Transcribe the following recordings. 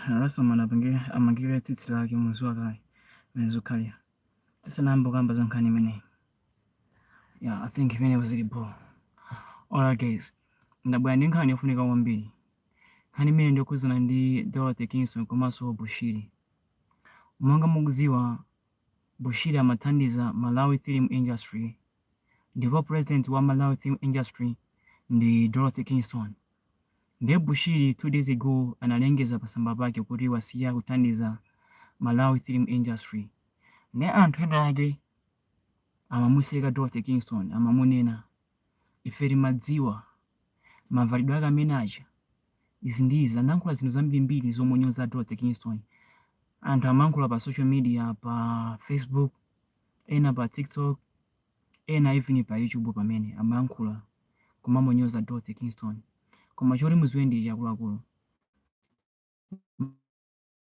Rasomana amagire tsitsi lake muzi wakayi mezukalia tisa nambo kamba zankani mene. Yeah, I think mene wazilipo. Alright guys, ndabwera ndi nkhani yofunika kwambiri. Nkhani imene ndikuzana ndi Dorothy Kingston komanso Bushiri. Monga mukudziwa, Bushiri amathandiza Malawi Film Industry, ndipo president wa Malawi Film Industry ndi Dorothy Kingston. Ndiye Bushiri 2 days ago analengeza pasamba pake kuti wasiya kuthandiza Malawi Film Industry. Ne anthu ena ake amamuseka Dorothy Kingston, amamunena ife timadziwa mavalidwe ake amene aja izi ndizi anayankhula zinthu zambirimbiri zomunyoza Dorothy Kingston. Anthu amayankhula pa social media, pa Facebook, ena pa TikTok, ena even pa YouTube pamene amayankhula kumamunyoza Dorothy Kingston. Koma choti muziwe ndi chakuluakulu,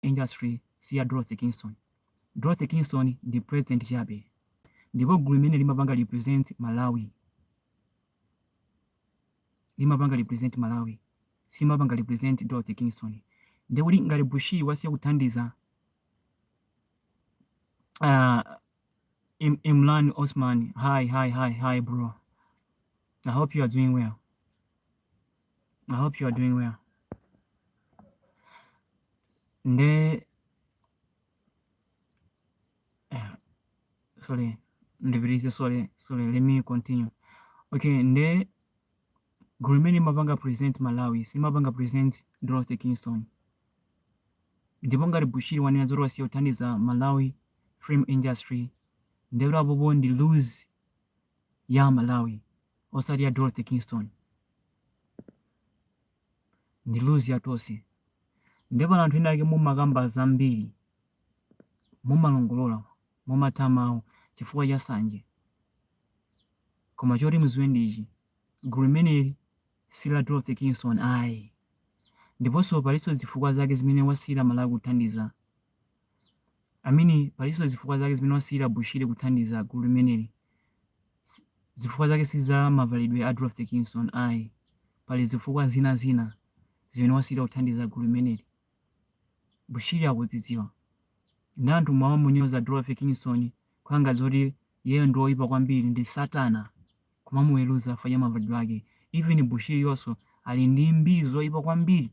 industry si ya Dorothy Kingston. Dorothy Kingston ndi president chabe, ndipo gulu limene limapanga represent Malawi, simapanga represent Dorothy Kingston. Ndekuti ngati Bushiri wasiya kuthandiza Imran Osman, hi bro, I hope you are doing well. Sorry, let me continue. Okay, gulu limene limapanga present Malawi simapanga present Dorothy Kingston. Ndipo ngati Bushiri wanena zoti wasiya kuthandiza Malawi Film Industry, ndekuti apopo ndi lose ya Malawi osati ya Dorothy Kingston, ndi lose ya tonse. Ndipo anthu ena ake mumakamba zambiri, mumalongolola, mumatamawo chifukwa cha sanje. Koma choti muziwe ndichi, gulu limeneli si la Dorothy Kingston ayi. Ndiponso paliso zifukwa zake zimene wasiyira Malawi kuthandiza. Paliso zifukwa zake zimene wasiyira Bushiri kuthandiza gulu limeneli. Zifukwa zake si za mavalidwe a Dorothy Kingston ayi. Pali zifukwa zina zimene wasiyira kuthandiza gulu limeneli. Bushiri akudzidziwa. Ndi anthu mawamunyoza Dorothy Kingston kwanga zoti yeye ndi oyipa kwambiri, ndi satana, kumamuweruza fanya mavalidwe ake. Even Bushiri yonso ali ndi mbiri zoyipa kwambiri,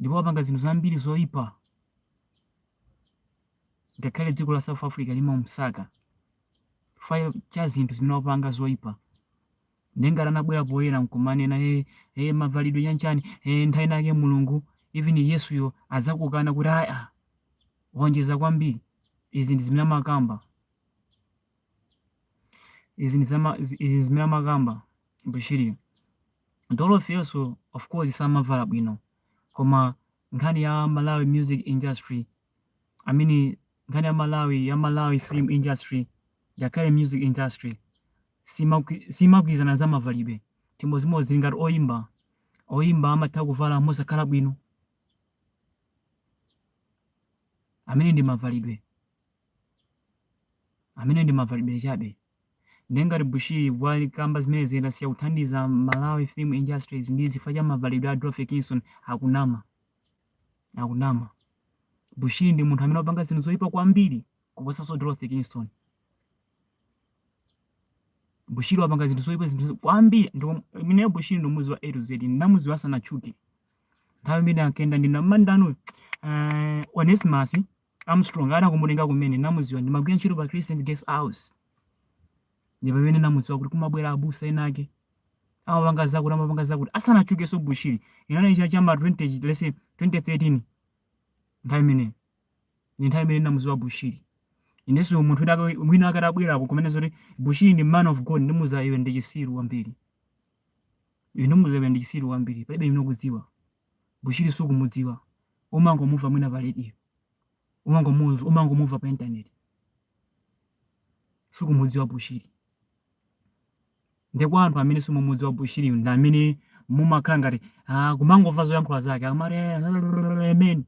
ndipo apanga zinthu zambiri zoyipa. Ngakhale dziko la South Africa limamusaka faya cha zinthu zimene wapanga zoyipa. Ndengati anabwera poyera nkumanena mavalidwe yanchani, nthawi nake Mulungu, even Yesuyo azakukana kuti aya wonjeza kwambiri. Izi ndi zimene amakamba. Izi zimene amakamba Bushiri. Dorothy also of course samavala bwino, koma nkhani ya Malawi music industry, nkhani ya Malawi film industry, ngakhale music industry simagwirizana za mavalidwe. Chimodzimodzi ngati oyimba amatha kuvala mosakhala bwino, amene ndi mavalidwe chabe. Ndengati Bushiri walikamba zimene zina siya kuthandiza Malawi film industries ndi zifukwa cha mavalidwe a Dorothy Kingston, akunama. Bushiri ndi munthu amene wapanga zinthu zoyipa kwambiri kuposanso Dorothy Kingston. Bushiri wapanga zinthu zoyipa kwambiri. Mine Bushiri ndi muzi wa A to Z, ndamuziwa asanachuke. Nthawi imene ankenda ndinamandano Onesimus Armstrong anakumutenga kumene namuziwa ndimagwira ntchito pa Christian Guest House. Ndipo pamene namuziwa kuti kumabwera abusa enake amapanga zakuti asanachukenso Bushiri. Inali chama 2013. Nthawi imene namuziwa Bushiri. Inenso munthu mwina akatabwerapo kumene zoti Bushiri ndi man of God, ndimuza iwe ndi chisiru kwambiri. Palibe ino kudziwa. Bushiri sukumudziwa. Umangomuva mwina pa radio. Umangomuva pa internet. Sukumudziwa Bushiri. Ndekwa anthu amene simumudziwa Bushiri ndi amene mumakhala ngati kumangomva zoyankhula zake amati amen.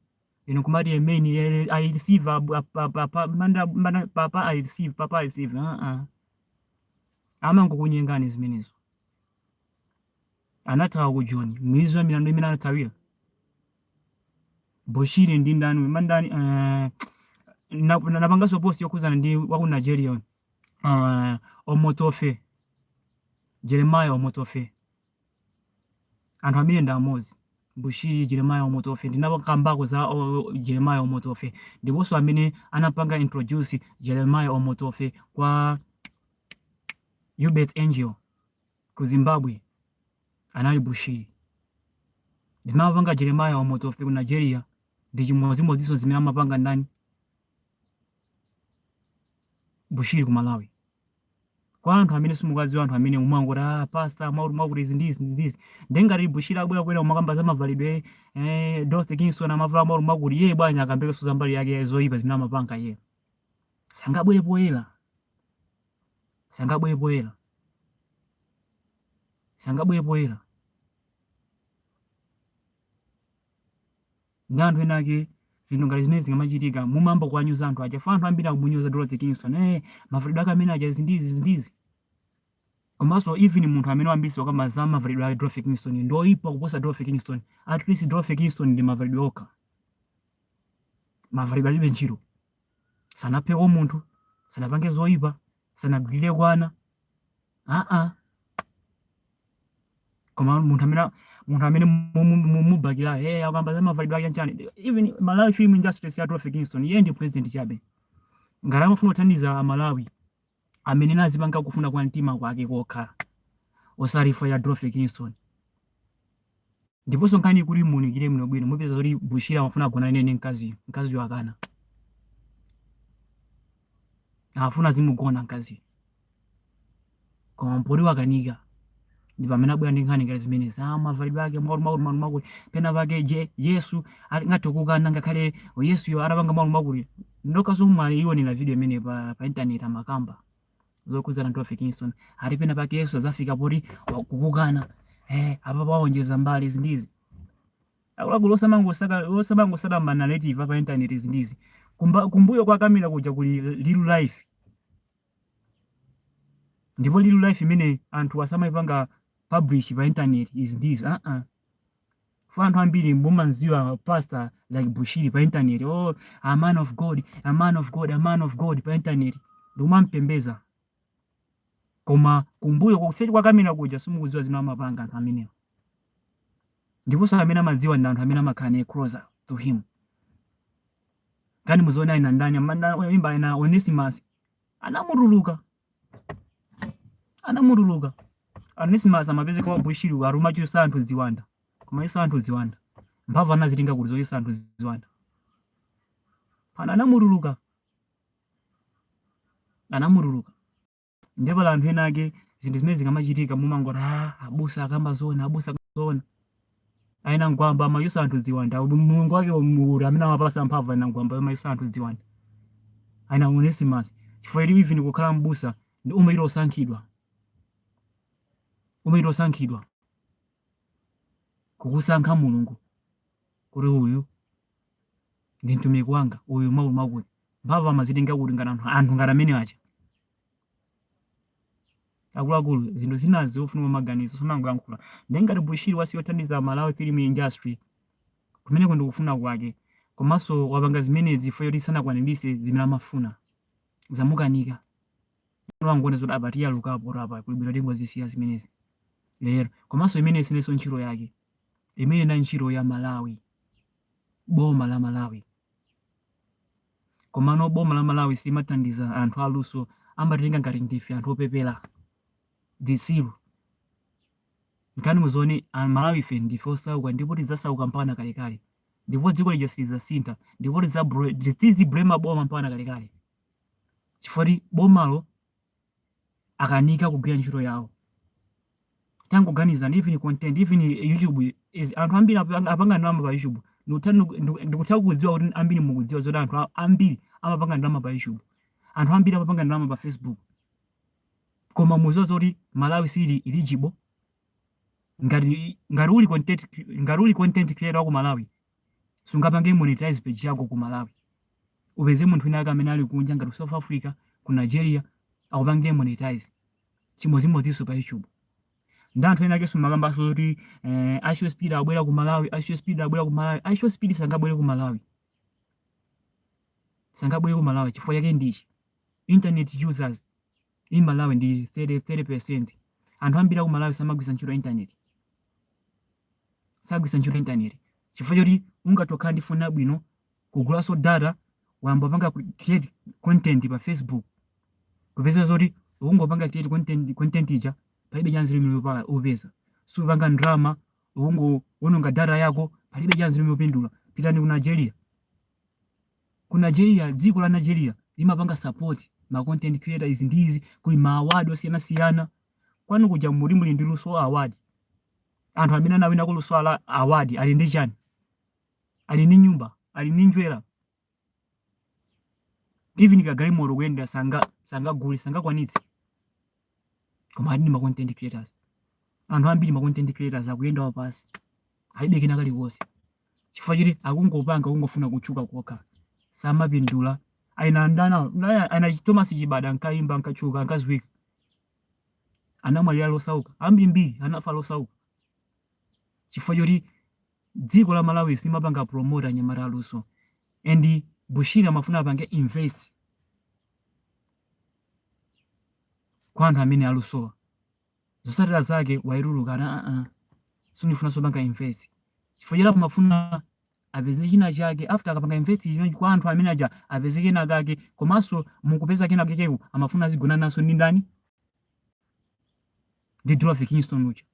Ino kumati amen, I receive papa I receive. Amangokunyengani zimenezo. Anathawa ku John, mwizi wa milandu imene anathawira. Bushiri ndi ndani mandani napangaso post yokuzana ndi waku Nigeria Omotofe Jeremiah Omotofe anthu amene ndi amodzi Bushiri Jeremiah Omotofe ndinapakambako za Jeremiah Omotofe ndiponso amene anapanga introduce Jeremiah Omotofe kwa Hubert Angel ku Zimbabwe anali Bushiri. Ndinapanga Jeremiah Omotofe ku Nigeria ndi chimodzimodzinso zimene amapanga ndani Bushiri ku Malawi. Kwa anthu amene simukadziwa anthu amene umangoti pastor mwakuti izi ndizi ndengati Bushiri abwera kwera umakamba za mavalidwe Dorothy Kingston amavala mwakuti iye bwana akambeke so zambali yake zoyipa zimene amapanga iye. Sangabwere poyera. Ndi anthu enake zinthu ngati zimene zingamachitika mumamba kuwanyuza anthu aja fa anthu ambiri akumunyoza Dorothy Kingston mavalidwe ake amene aja zindizi. Komanso even munthu amene wambisi wakamba za mavalidwe ake Dorothy Kingston ndoyipa kuposa Dorothy Kingston. At least Dorothy Kingston ndi mavalidwe okha. Mavalidwe alibe ntchito. Sanapheko munthu, sanapange zoyipa, sanagwirire kwana. Koma munthu amene mumubakira akamba za mavalidwe ake nchani. Even Malawi film industry ya Dorothy Kingston iye ndi president chabe. Ngati amafuna kuthandiza Malawi amene nazipanga kufuna kwa mtima kwake kokha osarifa ya Dorothy Kingston. Ndiponso nkhani kuli munikire muno bwino mupeza zoti Bushiri amafuna kugona nene mkazi wakana. Afuna zimugona mkazi. Koma mpori wakanika. Ndi pamene abwera ndi nkhani ngati zimene za mavalidwe ake mwakuti pena pake Yesu ngati kukana ngakhale Yesu yo arapanga mwakuti ndokaso mwaionera video imene pa internet amakamba zokuzana Dorothy Kingston ali pena pake Yesu azafika poti kukukana apa paonjeza mbali zindizi akulakulo osamango sadamba narrative pa internet zindizi kumbuyo kwa kamera kuja kuli Little Life ndipo Little Life imene anthu asamayipanga publish pa internet izindizi fa anthu ambiri mumanziwa pastor like Bushiri pa internet a man of God pa internet ndimampembeza koma kumbuyo kuseti kwa kamera kuja simukuziwa zimene amapanga anthu amenewa. Ndiponso amene amadziwa ndi anthu amene amakhala closer to him. Kani muzoona ina ndani imba ina Onesimus anamuruluka Onesimus amapeze kwa Bushiri aruma chusa anthu ziwanda koma iso anthu ziwanda mphamvu anazilinga kuti zoyesa anthu ziwanda pana anamuruluka ndipo anthu ena ake zinthu zimene zikamachitika mumangoti abusa akamba zona aina ngwamba amayusa anthu ziwanda mulungu wake muri amene amapasa mphamvu aina ngwamba amayusa anthu ziwanda aina Onesimus chifukwa ili even kukhala mbusa ndi umayiro osankhidwa kukusankha mulungu kuti uyu ndi mtumiki wanga uyu makuti mphamvu amazilinga kuti ngati anthu ngati amene aja akuluakulu zinthu zinazi zofuna maganizo somangoyankhula ndengati Bushiri wasiyothandiza Malawi film industry kumeneko ndikufuna kwake komanso wapanga zimenezi fo yoti sanakwanirise zimene amafuna zamukanika wangone zoti abatiya lukapo rapa kulibwira tengo zisiya zimenezi lero komanso imene sineso ntchito yake imene na ntchito ya Malawi boma la Malawi komano boma la Malawi silimathandiza anthu aluso ambatenga ngati ndife anthu opepera disiru nkani muzoni Malawi ife ndife osauka ndipo tizasauka mpaka kalekale ndipo dziko lijasiriza sintha ndipo tizibrema boma mpaka kalekale chifukwa bomalo akanika kugwira ntchito yawo tangoganiza even content even YouTube anthu ambiri apanga ndalama pa YouTube ndikutaka kudziwa kuti ambiri mukudziwa zoti anthu ambiri amapanga ndalama pa YouTube anthu ambiri amapanga ndalama pa Facebook koma muziwa zoti Malawi sili eligible ngati uli content creator wa ku Malawi sungapange monetize page yako ku Malawi upeze munthu wina amene ali kunja ngati South Africa ku Nigeria akupange monetize chimodzimodzinso pa YouTube Ndanthu ena keso makamba soti Aisho Speed abwera ku Malawi, Aisho Speed abwera ku Malawi. Aisho Speed sangabwere ku Malawi. Sangabwere ku Malawi chifukwa chake ndichi. Internet users in Malawi ndi 30%. Anthu ambiri ku Malawi samagwisa ntchito internet. Sagwisa ntchito internet. Chifukwa choti ungatokhala ndi foni yabwino kugulaso data wamba panga create content pa Facebook. Kupeza zoti ungopanga create content ija palibe chanzi limwe pala upeza. Supanga drama unonga data yako palibe chanzi limwe upindula. Pitani ku Nigeria. Ku Nigeria, dziko la Nigeria limapanga support ma content creators ndizi kuli ma award osiyana-siyana. Kwanu kuja muli ndi luso award. Anthu amene anawina ku luso ala award ali ndi chani? Ali ndi nyumba, ali ndi njwera. Even kagalimoto kuyenda sangagule sangakwanitse. Koma ali ndi ma content creators. Anthu ambiri ma content creators akuyenda wapasi. Alibe kena kaliwonse. Chifukwa choti akungopanga kungofuna kutchuka kokha. Samapindula. Ana Thomas Chibada nkaimba nkachuka nkazwika. Anamwalira losauka. Ambiri anafa losauka. Chifukwa choti dziko la Malawi simapanga promoter nyamata luso. And Bushiri amafuna apange invest kwa anthu amene alusowa. Zosatira zake wairulukana sunifuna sopanga invest. Chifukwa choti amafuna apeze china chake after akapanga invest kwa anthu amene aja apeze kena kake komanso mukupeza kena kekewo amafuna zigona naso ndi ndani? Ndi Dulphy Kingston ucha.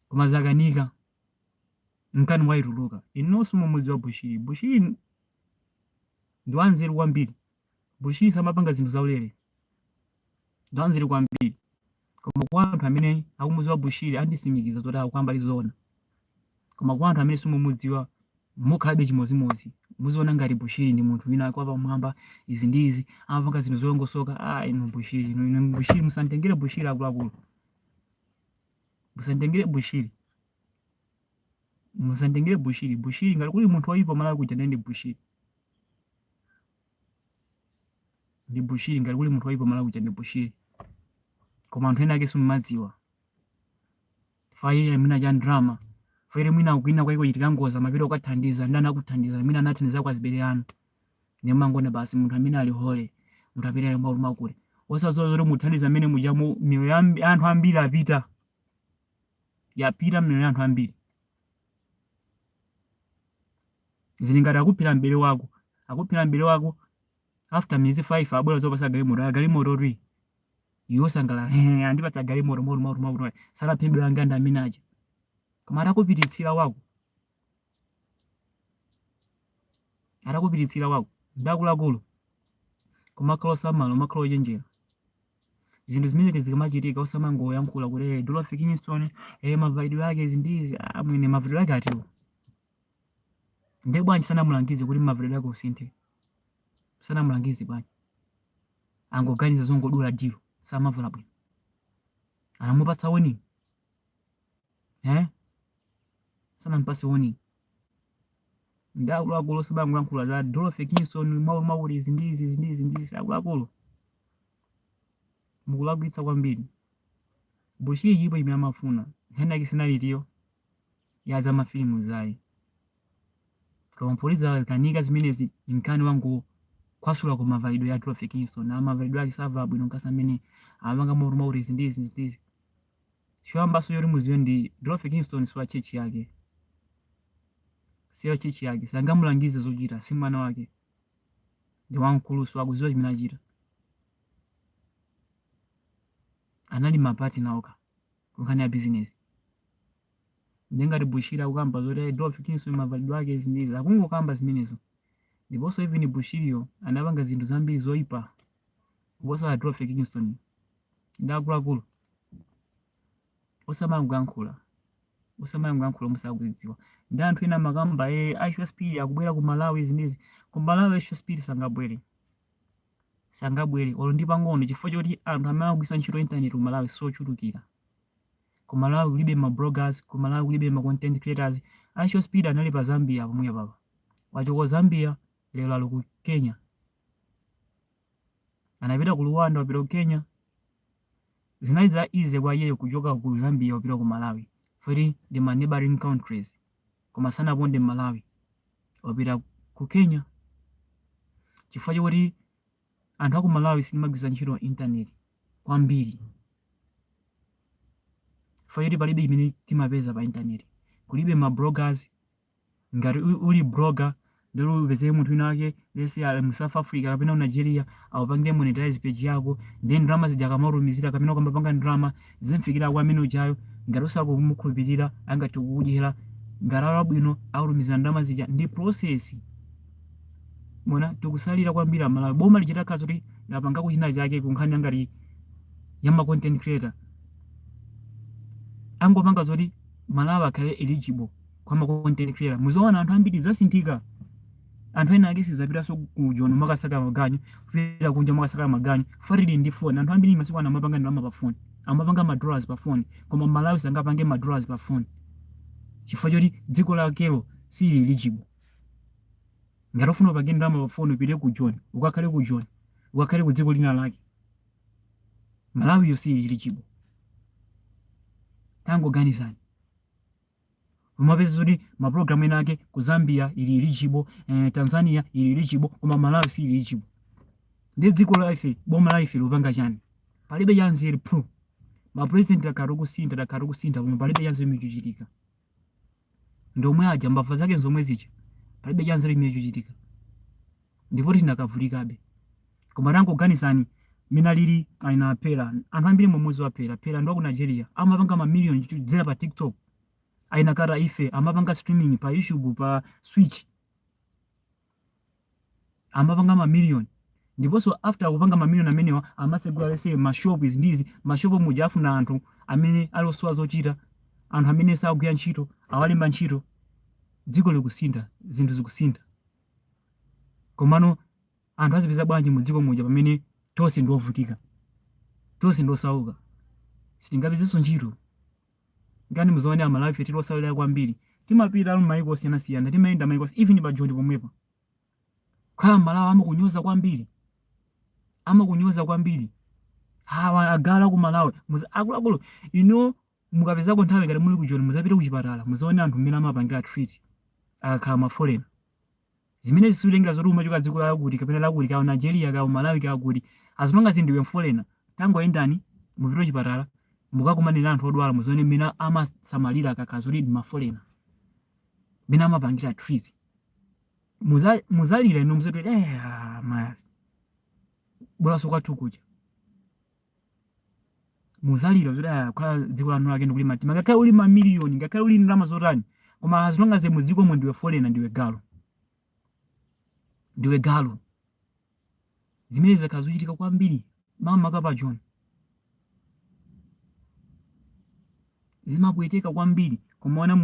Koma zakanika nkani wairuluka. Inonso mumuzi wa Bushiri. Bushiri ndi wanzeru kwambiri. Bushiri samapanga zinthu zaulere. Ndi wanzeru kwambiri. Koma kwa anthu amene akumuzi wa Bushiri andisimikiza zoti akwamba lizoona. Koma kwa anthu amene simumudziwa mukhalabe chimozimozi. Muziona ngati Bushiri ndi munthu wina kwa pamwamba izi ndi izi amapanga zinthu zolongosoka. Inu Bushiri, inu Bushiri musantengere Bushiri akuluakulu. Musantengere Bushiri. Musantengere Bushiri. Bushiri ngati kuli munthu woyipa Malawi kuja ndi Bushiri. Ndi Bushiri ngati kuli munthu woyipa Malawi kuja ndi Bushiri. Koma anthu ena ake simumadziwa. Faire mwina cha drama. Faire mwina akuina kwa iko chitika ngoza mapita ukathandiza ndani akuthandiza mwina anathandiza kwa zibere anu. Nemangone basi munthu amene ali hole. Munthu amene ali mauluma kule. Osazola zoti muthandiza amene mujamu miyo ya anthu ambiri apita. Yapita miyo ya anthu ambiri. Zilingati akupira mbele wako. Akupira mbele wako. After miezi 5 abwera zopasa galimoto ri. Yosangala andipata galimoto moto. Sala pembe langa ndaminaje. Koma atakupititsira wako. Atakupititsira wako. Ndakulakulu. Koma klosa malo maklo yenjera. Zinthu zimene zikamachitika osamango yankhula kuti Dulphy Kingston mavalidwe yake izi ndizi mwine mavalidwe yake atiwo. Ndiye bwanji sana mulangize kuti mavalidwe yake usinthe. Sana mulangize bwanji. Angoganiza zongodula dilo samavala bwino. Anamupatsa warning. Sana mpase warning. Ndakulakulu sabangu yankhula za Dulphy Kingston mauli izi ndizi akuluakulu. Mukulakwitsa kwambiri. Bushiri chipo imene amafuna hena kisinalitiyo yaza mafilimu zayi. Koma poliza kanika zimenezi inkani wangu kwasula ku mavalidwe ya Dulphy Kingston na mavalidwe yake sava bwino nkasa amene amanga mauli izi ndizi. Chiwambaso yori muziwe ndi Dulphy Kingston siwa chechi yake. Siwa chechi yake. Sangamulangize zochita si mwana wake. Ndi wankuluso akuziwa chimene achita. Anali mapati naoka kunkani ya business. Ndengati Bushiri akukamba zoti Dulphy Kingston mavalidwe yake izi ndizi akungokamba zimenezo. Ndiponso even Bushiriyo anapanga zinthu zambiri zoyipa kuposa Dulphy Kingston. Ndakulakulu. Osamango yankhula musakudziwa. Ndi anthu ena makamba Aisho Speed akubwera ku Malawi izi ndizi. Ku Malawi Aisho Speed sangabwere olo ndi pang'ono chifukwa choti anthu amene akugwisa ntchito internet ku Malawi sochulukira. Ku Malawi kulibe ma bloggers, ku Malawi kulibe ma content creators. Aisho Speed anali pa Zambia pomwe papa. Wachoko Zambia lero ali ku Kenya. Anapita ku Rwanda wapita ku Kenya. zinaliza easy kwa iyeyo kuchoka ku Zambia kupita ku Malawi feri ndi ma neighboring countries koma sanaponde Malawi wapita ku Kenya chifukwa choti anthu aku Malawi simagwiza ntchito internet kwambiri fayoti palibe imene timapeza pa internet kulibe ma bloggers ngati uli blogger lero upeze munthu wina wake lesi ali mu South Africa kapena mu Nigeria awapangire monetize page yako then drama zija kamatumizira kapena ukamapanga drama zimfikira kwa amene ujayo ngati usakumukhulupirira angati kukudyera ngati bwino aulumizira drama zija ndi process mona tikusalira kwambiri Malawi boma lichita kazo kuti lapanga kuchina chake kunkhani ngati ya ma content creator angopanga zoti Malawi akhale eligible kwa ma content creator muzoona anthu ambiri zasinthika anthu ena ake sizapitaso kujono makasaka maganyu kupita kunja makasaka maganyu farili ndi phone anthu ambiri masiku ana amapanga ndalama pa phone amapanga ma dollars pa phone koma Malawi sangapange ma dollars pa phone chifukwa choti dziko lakelo sili eligible ngati ufuna upange ndalama pa phone upite ku John ukakhale ku John ukakhale ku dziko lina lake Malawi yo sili eligible tango ganizani umapeza kuti ma program ena ake ku Zambia ili eligible Tanzania ili eligible koma Malawi si eligible ndi dziko la ife boma la ife lupanga chani palibe yanzi ili pro ma president akarukusinda koma palibe yanzi imichitika ndomwe aja mbafa zake zomwe zicha palibe yanzi imichitika ndipo tinakavulikabe koma tango ganizani mina lili aina pera anthu ambiri mwezi wa pera ndo ku Nigeria amapanga ma million kudzera pa TikTok aina kara ife amapanga streaming pa YouTube pa Switch amapanga ma million ndiponso after kupanga ma million amenewa amasegula lese ma shop ndizi ma shop muja afuna anthu amene alosowa zochita anthu amene sagwira ntchito awalemba ntchito dziko likusinda zinthu zikusinda komano anthu azipeza bwanji mu dziko muja pamene tonse ndovutika tonse ndosauka sitingapezenso ntchito ngani muzoone Malawi fe tilosalira kwambiri timapita mu maiko osiyana timayenda maiko even pa John pomwepa khala Malawi amakunyoza kwambiri hawa agala ku Malawi akuluakulu ino mukapezako nthawi ngati muli ku John muzapita ku chipatala muzoone anthu mmene amapangira treat akakhala ma foreign zimene zisulenga zoti umachoka dziko lakuti kapena lakuti ka Nigeria ka Malawi ka kuti azilonga zindiwe foreign tango endani mupita chipatala mukakumanira anthu odwala muzoone mmene amasamalira akakazuli ma foreign mmene amapangira treat muzalira ino muzati maya bora soka tukuja muzalira zoti kwa dziko lanu lake ndikuli matima ngakhale uli ma million ngakhale uli ndalama zotani koma azilonga ze mudziko mwe ndiwe foreign ndiwe galo zimene zakazochitika kwambiri mama kapa John zimapweteka kwambiri kumuona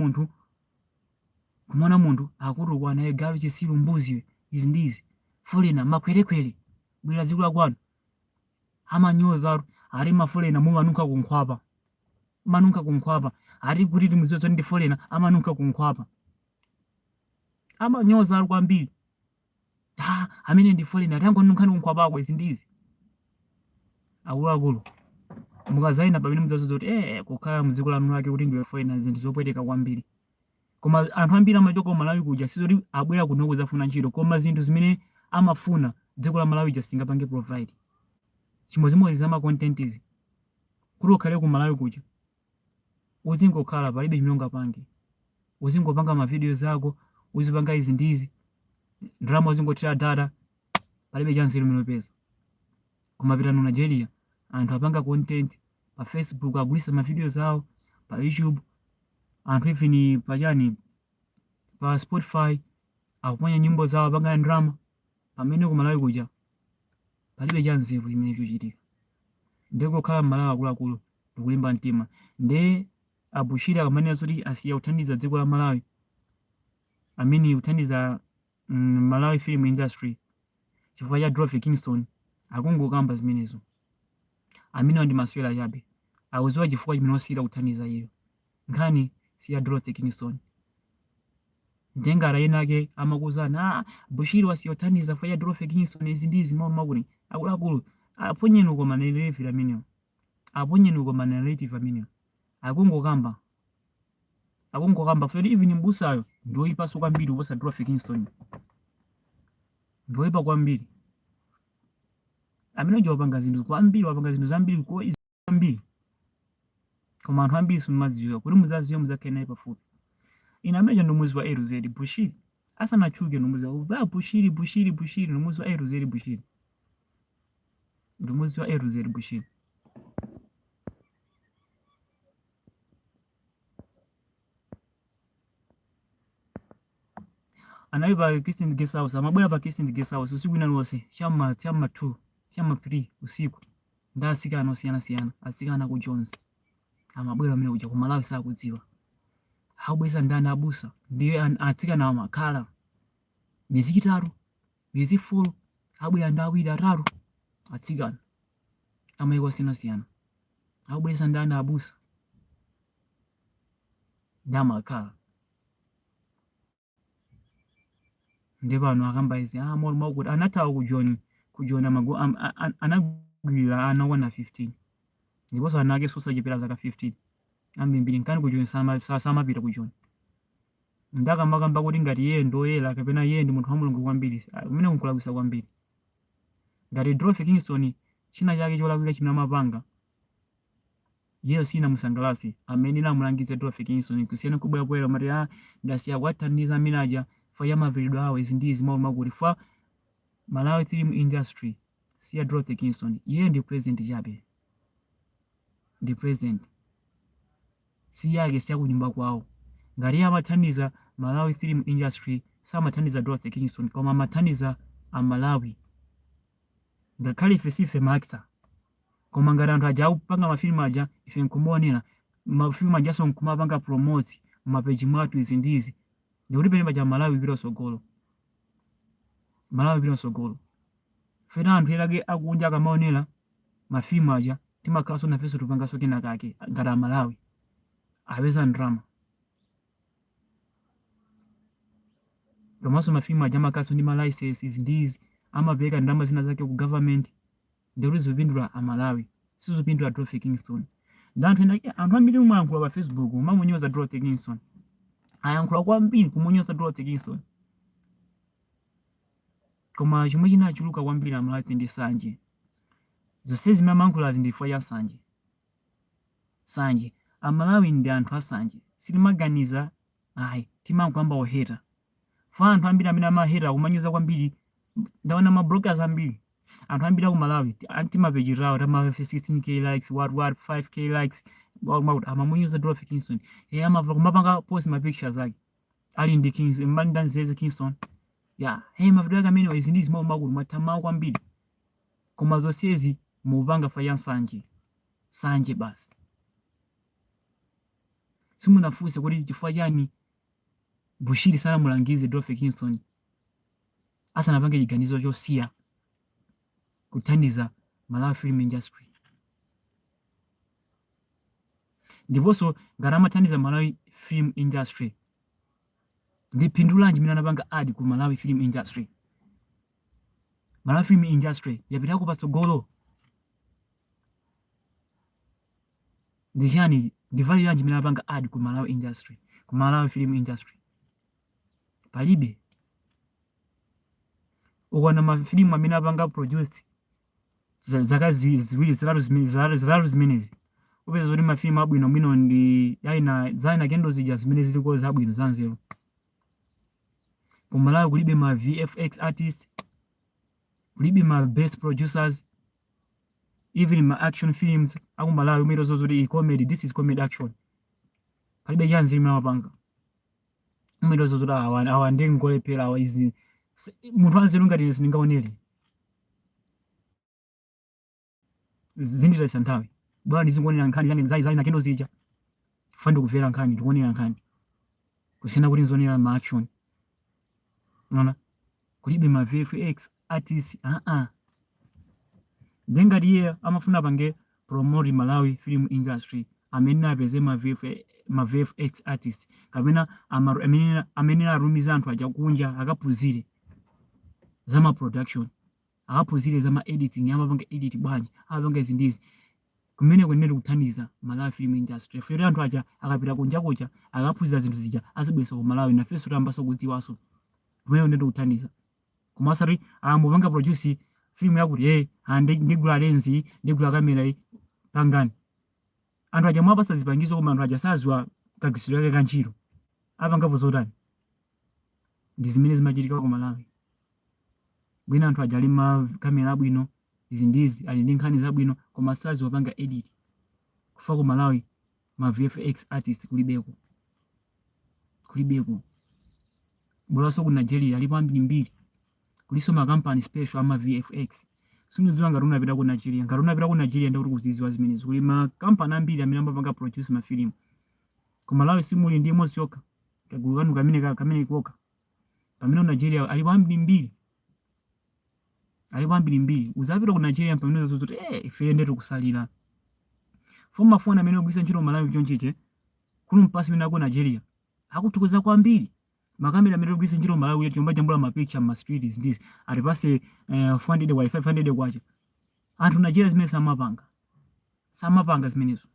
munthu akutukwana naye galo chisilu mbuziwe izi ndizi foreign makwerekwere bwera dziko lakwanu amanyoza ari maforeign mumanuka kunkhwapa ari kuti timuzozo ndi foreign amanuka kunkhwapa amanyoza ari kwambiri amene ndi foreign atango nunkhani kunkhwapako izi ndizi akuluakulu mukazaina pamene muzazoza kuti kukhala mdziko lanu lake kuti ndiwe foreign zinthu zopweteka kwambiri koma anthu ambiri amachoka Malawi kuja sizoti abwera kuno kuzafuna ntchito koma zinthu zimene amafuna dziko la Malawi sitingapange provide chimozimozi za ma content izi kuti ukhale ku Malawi kuja uzingokhala palibe chimene ungapange uzingopanga ma videos ako uzipanga izi ndizi drama uzingotira data palibe chance limene pesa koma pita mu Nigeria anthu apanga content pa Facebook agwisa ma videos awo pa YouTube anthu even pa Spotify akuponya nyimbo zawo apanga drama pamene ku Malawi kuja palibe chance limene chochitika ndiko khala Malawi akuluakulu ndikulimba mtima nde Bushiri akamaniza kuti asiya kuthandiza dziko la Malawi amene kuthandiza Malawi film industry chifukwa cha Dorothy Kingston akungokamba zimenezo amene ndi maswera chabe awuziwa chifukwa chimene wasira kuthandiza iyo nkhani si ya Dorothy Kingston ndengara yenake amakuzana Bushiri wasiya kuthandiza chifukwa cha Dorothy Kingston izi ndizi mawu makuli akuluakulu aponyeni koma nerevira amenewo aponye kwa narrative amene akungokamba feri even mbusayo ndoyipa so kwambiri kuposa Dwarf Kingston, ndoyipa kwambiri amene wapanga zinthu kwambiri, wapanga zinthu zambiri ko izo kwambiri, koma anthu ambiri simumadziwa kuti muzaziwe muzakhale naye pafupi. Ine amene ndo muzi wa A to Z Bushiri asanachuke ndo muzi wa Bushiri ndo muzi wa A to Z Bushiri, ndo muzi wa A to Z Bushiri. Anaiva Christian Guest House, amabwera pa Christian Guest House usiku ina lose chama 2 chama 3 usiku ndasikana osiyana asikana ku Jones, amabwera amene kuja ku Malawi sakudziwa habweza ndani abusa ndiye atikana amakhala miezi 3 miezi 4 habwera ndawiri 3 atikana amayiko siyana habweza ndani abusa ndamakhala ndi pano akamba izi mori makuti anathawa kujona mago anagwira anawana 15 ndiponso anake sosachepera zaka 15 ambiri nkani kujona samapita kujona ndakamaka kuti ngati iye ndoyera kapena iye ndi munthu wa Mulungu kwambiri umene unkulakwisa kwambiri. Ngati Dwarf Kingston china chake cholakwika chimene amapanga iyeyo sina musangalasi amene namulangiza Dwarf Kingston kusiyana kubwera mati ndasiya kwathandiza amene aja fa ya maviridwe awo izi ndizi makuti fa Malawi film industry siya Dwarf Kingston iye ndi president chabe, ndi president si yake siya kunyumba kwawo. Ngati iye amathandiza Malawi film industry samathandiza Dwarf Kingston koma amathandiza Malawi. Ngakhale ife sife makisa koma ngati anthu aja akupanga mafilimu aja ife nkumaonera mafilimu ajaso nkumapanga promote mapeji mwathu izi ndizi ndikuti pene paja Malawi pita sogolo, Malawi pita sogolo. Fena anthu elake akunja akamaonera mafilimu aja timakhalanso nafenso tupanganso kena kake ngati Malawi apeza ndrama. Komanso mafilimu aja amakhalanso ndi malicense izi ndizi amapeka ndalama zina zake ku government ndikuti zipindula Malawi sizipindula Dwarf Kingston. Anthu ambiri mumayankhula pa Facebook mamunyoza Dwarf Kingston, ayankhula kwambiri kumunyoza Dwarf Kingston, koma chomwe chinachuluka kwambiri Malawi ndi Sanje. Zonse zimene amayankhulazi ndi chifukwa cha Sanje. Amalawi ndi anthu asanje sitimaganiza timankhulamba oheta fa anthu ambiri amene amaheta kumanyoza kwambiri. Ndaona mabrokers ambiri anthu ambiri aku Malawi antimapeji rawo tama 16k likes what 5k likes amamunyoza Dwarf Kingston amava kumapanga post ma pictures ake ali ndi Kingston mbandanzeze Kingston mavidio ake amene izi ndizi makuti matamawo kwambiri, koma zonsezi mupanga fa ya Sanje basi. Simunafunse kuti chifukwa chani Bushiri sanamulangize Dwarf Kingston asanapange chiganizo chosiya kuthandiza Malawi film industry. Ndiponso ngati amathandiza Malawi film industry ndipindulanji mene anapanga adi ku Malawi film industry. Malawi film industry yapitako patsogolo ndijani ndivaliranji mene anapanga adi ku Malawi industry, ku Malawi film industry palibe. Ukwana mafilimu amene apanga produced zaka ziwiri zitatu zimenezi upeza zoti mafilimu abwino ndi zaina kendo zija zimene ziliko zabwino zanzeru. Ku Malawi kulibe ma VFX artists, kulibe ma best producers, even ma action films aku Malawi umene zoti comedy, this is comedy action palibe chanzi imene amapanga umene zoti awa ndi ngolepera awa izi munthu anzeru ngati sindingaonere zinditasa nthawi bwana ndizingonera nkhani zani na kendo zija fandi kuvera nkhani ndikonera nkhani kusiyana kuti nzonera ma action. Unaona kulibe ma VFX artists ngati iye amafuna pange promote Malawi film industry amene apeze ma VFX artists kapena amene arumiza anthu aja kunja akaphunzire zama production, akaphunzire zama editing, amapanga edit bwanji, amapanga izi ndizi kumene kwenene kuthandiza Malawi film industry fere anthu aja akapita kunja kuja akaphunzira zinthu zija azibwesa ku Malawi nafenso tambaso kudziwaso kumene kwenene kuthandiza kumasari amupanga produce film yakuti ndigula lenzi ndigula kamera pangani anthu aja mwapasa zipangizo koma anthu aja saziwa kagwisidwe kake kanchiro apangapo zotani ndi zimene zimachitika ku Malawi bwina anthu aja ali makamera abwino izi ndizi ali ndi nkhani zabwino koma saziwa panga edit kufa ku Malawi ma VFX artist kulibeko bulaso ku Nigeria alipo ambiri kuliso makampani special ama VFX sinidziwa ngati unapita ku Nigeria ndi kuti kuziziwa zimenezi kuli makampani ambiri amene amapanga produce mafilimu ku Malawi simuli ndi imodzi yokha kagulu kanu kamene koka pamene Nigeria alipo ambiri uzapita ku Nigeria pamene zozote ife ndete kusalira foma fona amene ogwisa ntchito Malawi chonchiche kuno mpasi wina ku Nigeria akuthokoza kwambiri makamera amene ogwisa ntchito Malawi chomba jambula mapicture ma streets ndisi alipase 400 wa 500 kwacha anthu Nigeria zimene samapanga zimenezo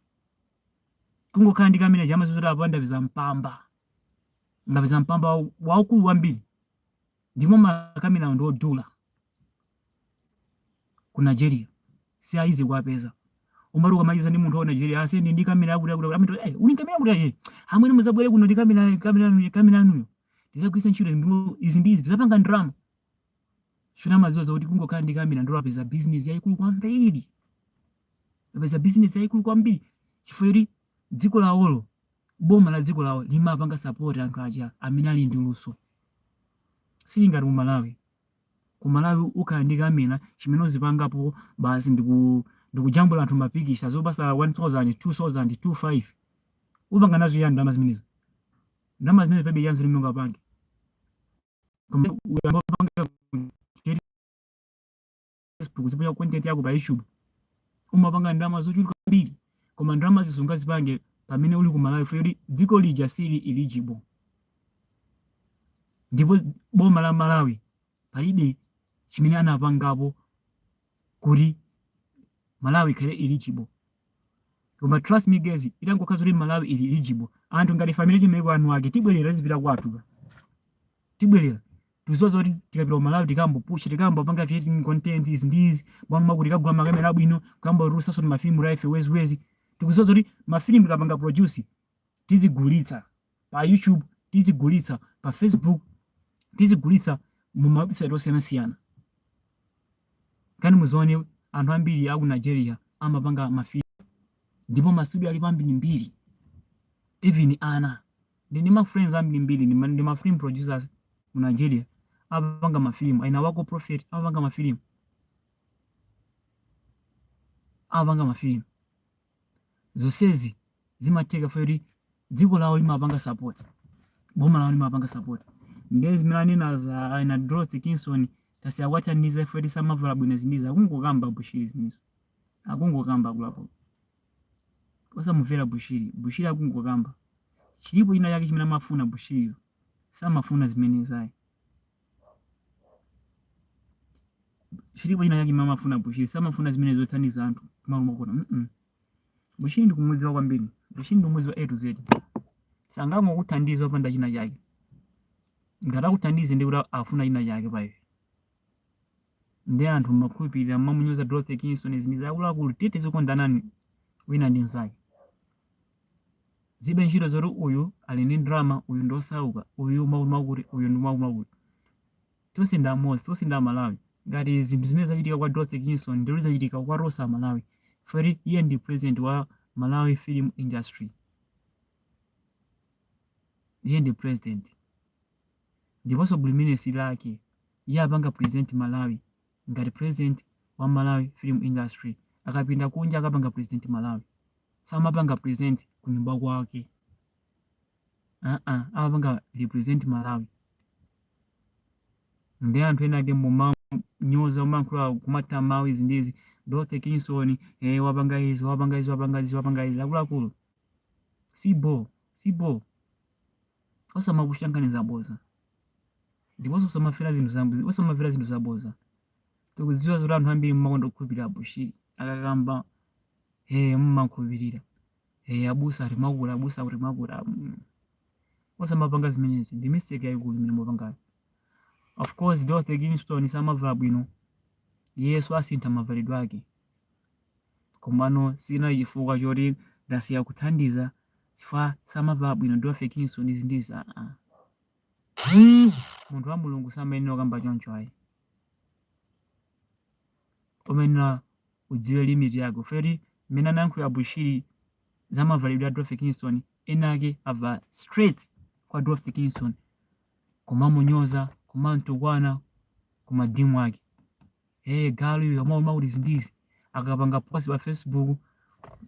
kungokhala ndi kamera jama zozota apanda peza mpamba ngapeza mpamba waukulu wambiri ndimo makamera ndo odula ku Nigeria si aizi kwapeza umaruka maliza ndi munthu wa Nigeria asendi ndi kamera yakuti amito uni kamera yakuti hamwe muzabwere kuno ndi kamera anuyo ndizagwisa ntchito ndimo izi ndizi ndizapanga drama shuna mazoza kuti kungokhala ndi kamera ndo apeza business yaikulu kwambiri chifukwa yoti dziko lawolo boma la dziko lawo limapanga support anthu aja amene ali ndi luso silingati ku Malawi ukhala ndi kamera chimene uzipangapo basi ndikujambula anthu mapikisha zopasa 1000 2000 25 upanga nazo yani ndalama zimenezo pebe yanzi limunga pange Facebook ziponya content yako pa YouTube umapanga ndalama zochuluka mbiri koma ndalama zisungazipange pamene uli ku Malawi feri dziko lija sili eligible ndipo boma la Malawi palibe chimene anapangapo kuti Malawi ikhale eligible koma trust me guys itangokhaza kuti Malawi ili eligible anthu ngati family chimeko anu ake tibwerera zipita kwathu tuzoza kuti tikapita Malawi tikambopusha tikambopanga creating content izi ndizi bwana makuti kagula makamera abwino kamborusa soti mafilimu life wezi tikuzoza kuti mafilimu tikapanga produce tizigulitsa pa YouTube tizigulitsa pa Facebook tizigulitsa mu mawebsite osiyanasiyana kani muzione anthu ambiri aku Nigeria amapanga mafilimu ndipo mastudio alipo ambiri even ana ndi ma friends ambiri ndi ma film producers mu Nigeria apanga mafilimu aina wako Prophet apanga mafilimu zonsezi zimateka feri dziko lawo limapanga support boma lawo limapanga support ngezi milanina za aina Dorothy Kingston tasiya kwacha ndize feri samavala bwino zindiza akungokamba Bushiri zimizo akungokamba kulapo osamuvera Bushiri akungokamba chilipo ina yake chimene amafuna Bushiri samafuna zimene zayi chilipo ina yake amafuna Bushiri samafuna zimene zothandiza anthu kumalumokona Bushiri ndikumudziwa kwambiri Bushiri ndikumudziwa A to Z sangango kuthandiza opanda china chake ngata kuthandize ndi kuti afuna china chake pa ife ndi anthu makhulupirira mamunyoza Dorothy Kingston ziniza akuluakulu tete zokondanani wina ndi nzake zibe ntchito zoti uyu ali ndi drama uyu ndosauka uyu makuti uyu ndi makuti tonse ndi amosi tonse ndi Malawi ngati zinthu zimene zachitika kwa Dorothy Kingston ndi zachitika kwa Rosa Malawi feri iye ndi president wa Malawi film industry iye ndi president ndiponso buliminesi lake iye apanga present Malawi ngati president wa Malawi film industry akapinda kunja akapanga president Malawi samapanga present kunyumba kwake amapanga represent Malawi ndi anthu ena ake mumanyoza umankhula kumata mawu izi ndizi Dorothy Kingston wapanga izi akuluakulu sibo osamakushanganiza boza ndiponso osamafera zinthu zaboza tikudziwa zoti anthu ambiri mmakonda kukhulupirira Bushiri akakamba mmakhulupirira abusa atimagula osamapanga zimenezi ndi mistake yayikulu imene mupangayo. Of course Dorothy Kingston samavala bwino, Yesu asintha mavalidwe ake, komano sina chifukwa choti ndasiya kuthandiza chifukwa samavala bwino Dorothy Kingston izindizi munthu wa Mulungu samayenera kamba choncho ayi. Umenera udziwe limit yako feri mmene anayankhula Bushiri za mavalidwe a Dorothy Kingston enake ava straight kwa Dorothy Kingston kumamunyoza kumantukwana kumadimu ake. Galu yo mauli zindizi akapanga post pa Facebook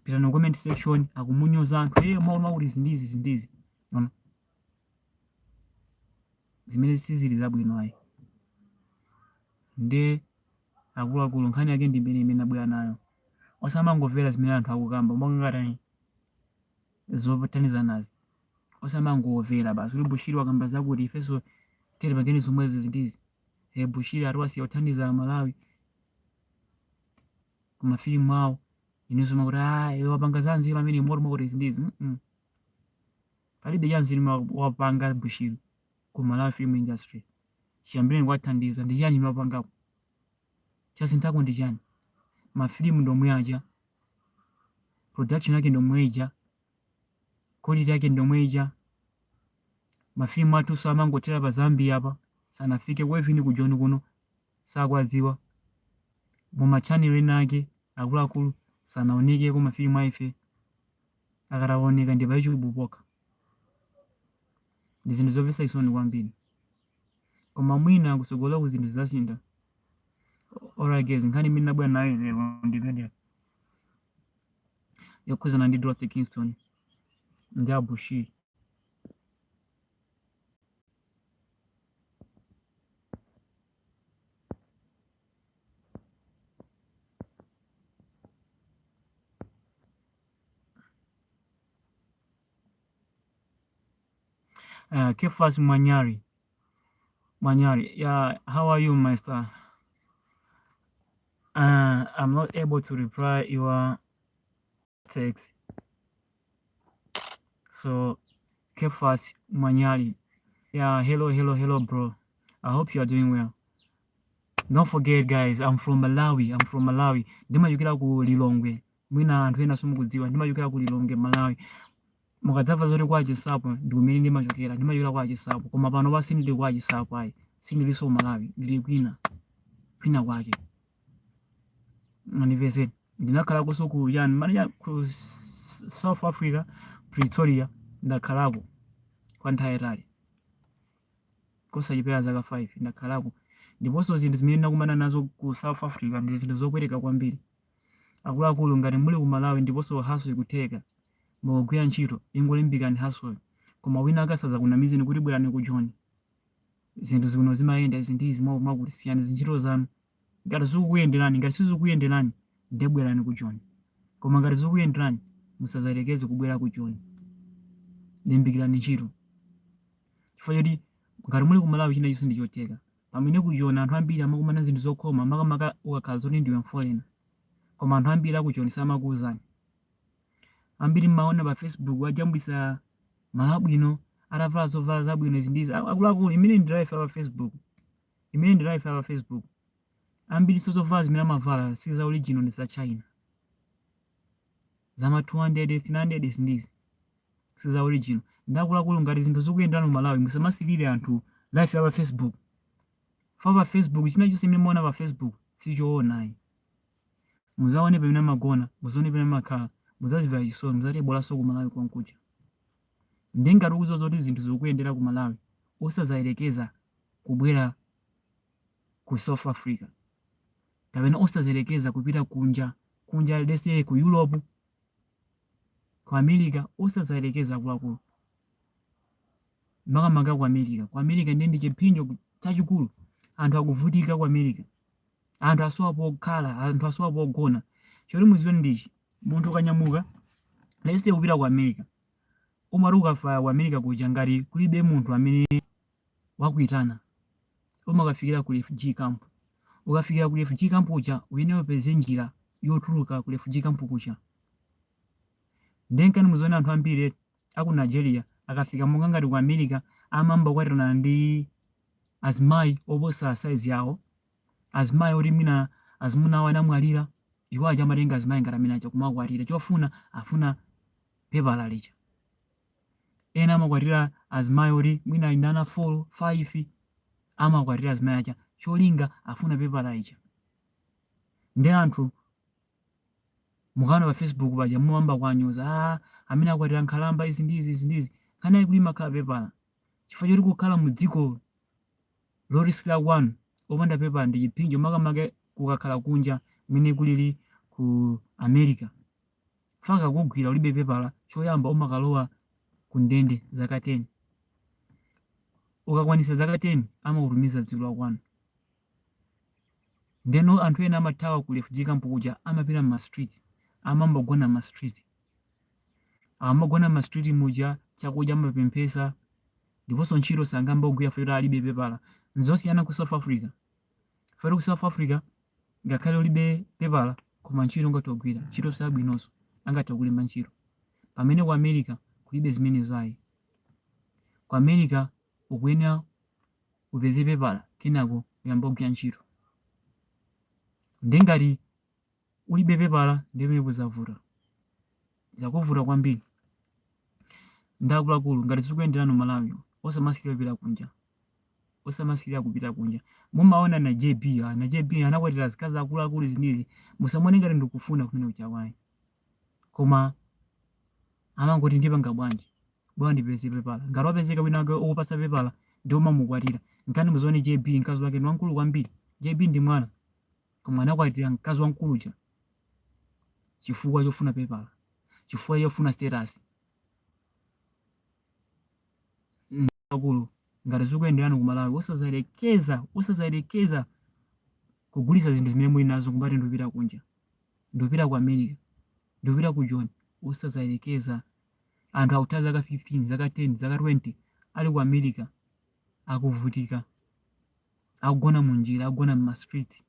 pita no comment section akumunyoza anthu mauli zindizi no zimene sizili zabwino ayi. Nde akuluakulu nkhani yake ndi imene abwera nayo osamangomvera zimene anthu akukamba mongati zopataniza nazi, osamangomvera basi kuti Bushiri wakamba zakuti ifenso tere pangeni zomwezi zindizi. Bushiri atiwasiya kuthandiza Malawi kumafilimu awo inenso makuti wapanga za nzeru amene moti zindizi palibe cha nzeru wapanga Bushiri ku Malawi film industry. Chiyambireni kwathandiza ndi chani mwapangapo chasinthako ndi chani? Mafilimu ndomwe aja, production yake ndomwe ija, quality yake ndomwe ija. Mafilimu athu amangotera pa Zambia apa sanafike kwevini ku John kuno sakwadziwa. Muma channel ena ake akuluakulu sanaoneke ku mafilimu aife akataoneka ndi pa YouTube poka. Ndi zinthu zopesa chisoni kwambiri, koma mwina kusogola ku zinthu zasintha. Alright guys, nkhani imene nabwera nayo lero ndimene yokhuzana ndi Dorothy Kingston ndi Bushiri. Kefas Mwanyari, yeah, how are you, my star? I'm not able to reply your text. So, Kefas Mwanyari, yeah, hello, bro. I hope you are doing well. Don't forget, guys, I'm from Malawi. Ndimachokera ku Lilongwe. Mwina anthu ena simukudziwa, ndimachokera ku Lilongwe, Malawi. Mukadzamva zoti kwa Chisapo ndi kumene ndimachokera kwa Chisapo, koma pano basi ndili kwa Chisapo ayi, sindilinso Malawi, ndili kwina kwake. Manifese ndinakhalako so ku ku South Africa, Pretoria, ndakhalako kwa nthawi yayitali kosachepera zaka 5 ndakhalako. Ndiponso zinthu zimene ndakumana nazo ku South Africa ndi zinthu zokwereka kwambiri. Akuluakulu ngati muli ku Malawi ndiponso hustle ikutheka mugwira ntchito ingolimbikani hustle, koma wina akasaza kunamizeni kuti bwerani ku John. Zinthu zikuno zimayenda izindizi mwakuti siyani zintchito zanu. Ngati zikukuyenderani, ngati sizikukuyenderani ndebwerani ku John, koma ngati zikukuyenderani musazalekeze kubwera ku John. Limbikirani ntchito chifukwa choti ngati muli ku Malawi china chonse ndichoteka. Pamene ku John anthu ambiri amakumana zinthu zokhoma makamaka ukakhala zoti ndiwe mforeigner, koma anthu ambiri aku John samakuwuzani. Ambiri mmaona pa Facebook wajambwisa malabwino atavala zovala zabwino izindizi. Akuluakulu imene ndi life pa Facebook, ambiri zovala zimene amavala si za original, ndi za China, zama 200 300 izindizi si za original. Ndakuluakulu ngati zinthu zikuyenderana mu Malawi musamasilire anthu life ya pa Facebook. Pa Facebook china chonse imene muona pa Facebook sichoonayi. Muzaone pamene amagona, muzaone pamene amakhala, muzazivera chisoni, muzati bweraso ku Malawi konkuja. Ndingati ukuzo zoti zinthu zikuyendera ku Malawi usazayelekeza kubwera ku South Africa, kapena usazayelekeza kupita kunja lese ku Europe, ku America, usazayelekeza akuluakulu. Makamaka ku America ndi chipinjo chachikulu. Anthu akuvutika ku America, anthu asowapo okhala, anthu asowapo ogona. Choti muziwe ndichi, munthu ukanyamuka lese kupita ku America, umati ukafa ku America kuja ngati kulibe munthu amene wakuitana, umakafikira ku refugee camp. Ukafikira ku refugee camp kuja uyeneyo peze njira yotuluka ku refugee camp kuja, Ndenkani muzona anthu ambiri aku Nigeria akafika monga ngati ku America amamba kwatana ndi azimayi oposa size yawo, azimayi oti mwina azimuna awo anamwalira, iwo aja amatenga azimayi ngati amene aja kumakwatira chofuna afuna pepala lija. Ena amakwatira azimayi oti mwina ali ndi ana 4, 5 amakwatira azimayi aja cholinga afuna pepala lija. Ndi anthu mukana pa Facebook paja muwamba kwanyoza amene akwatira nkhalamba izi ndizi kana kuli makhala pepala. Chifukwa choti kukhala mu dziko loriskira kwanu opanda pepala ndi chipinjo makamaka kukakhala kunja mene kulili ku America. Faka kugwira ulibe pepala choyamba umakalowa ku ndende zaka 10. Ukakwanisa zaka 10 amakutumiza dziko la kwanu. Ndeno anthu ena amathawa ku refugee camp kuja amapita ma street, amambogona ma street. Amagona ma street muja chakudya amapemphesa ndiponso ntchito sangamba kugwira fero alibe pepala. Nzosiyana ku South Africa. Fero ku South Africa ngakhale ulibe pepala koma ntchito ngatogwira ntchito sabwinonso angatogulima ntchito. Pamene ku America kulibe zimenezo ayi. Ku America ukuyenera upeze pepala kenako uyamba kugwira ntchito. Ndengati ulibe pepala ndimene kuzavuta. Zakuvuta kwambiri. Ndakuluakulu ngati zikuyenderano Malawi osamasikira kupita kunja. Osamasikira kupita kunja. Mumaona na JB anakwatira zikazi akuluakulu zinizi musamone ngati ndikufuna kumene kuchawayi. Koma amangoti ndipanga bwanji. Bwana ndipeze pepala. Ngati wapezeka wina okupasa pepala ndi umamukwatira. Nkani muzone JB mkazi wake ni wankulu kwambiri. JB ndi mwana. Koma anakwatira mkazi wankulu cha. Chifukwa chofuna pepala. Chifukwa chofuna status. Akulu ngati zikuyenderano ku Malawi osazayerekeza kugulisa zinthu zimene muli nazo kumbati ndopita kunja. Ndopita ku America. Ndopita ku John. Osazayerekeza. Anthu akutha zaka 15, zaka 10, zaka 20 ali ku America akuvutika. Akugona mu njira, akugona mu street.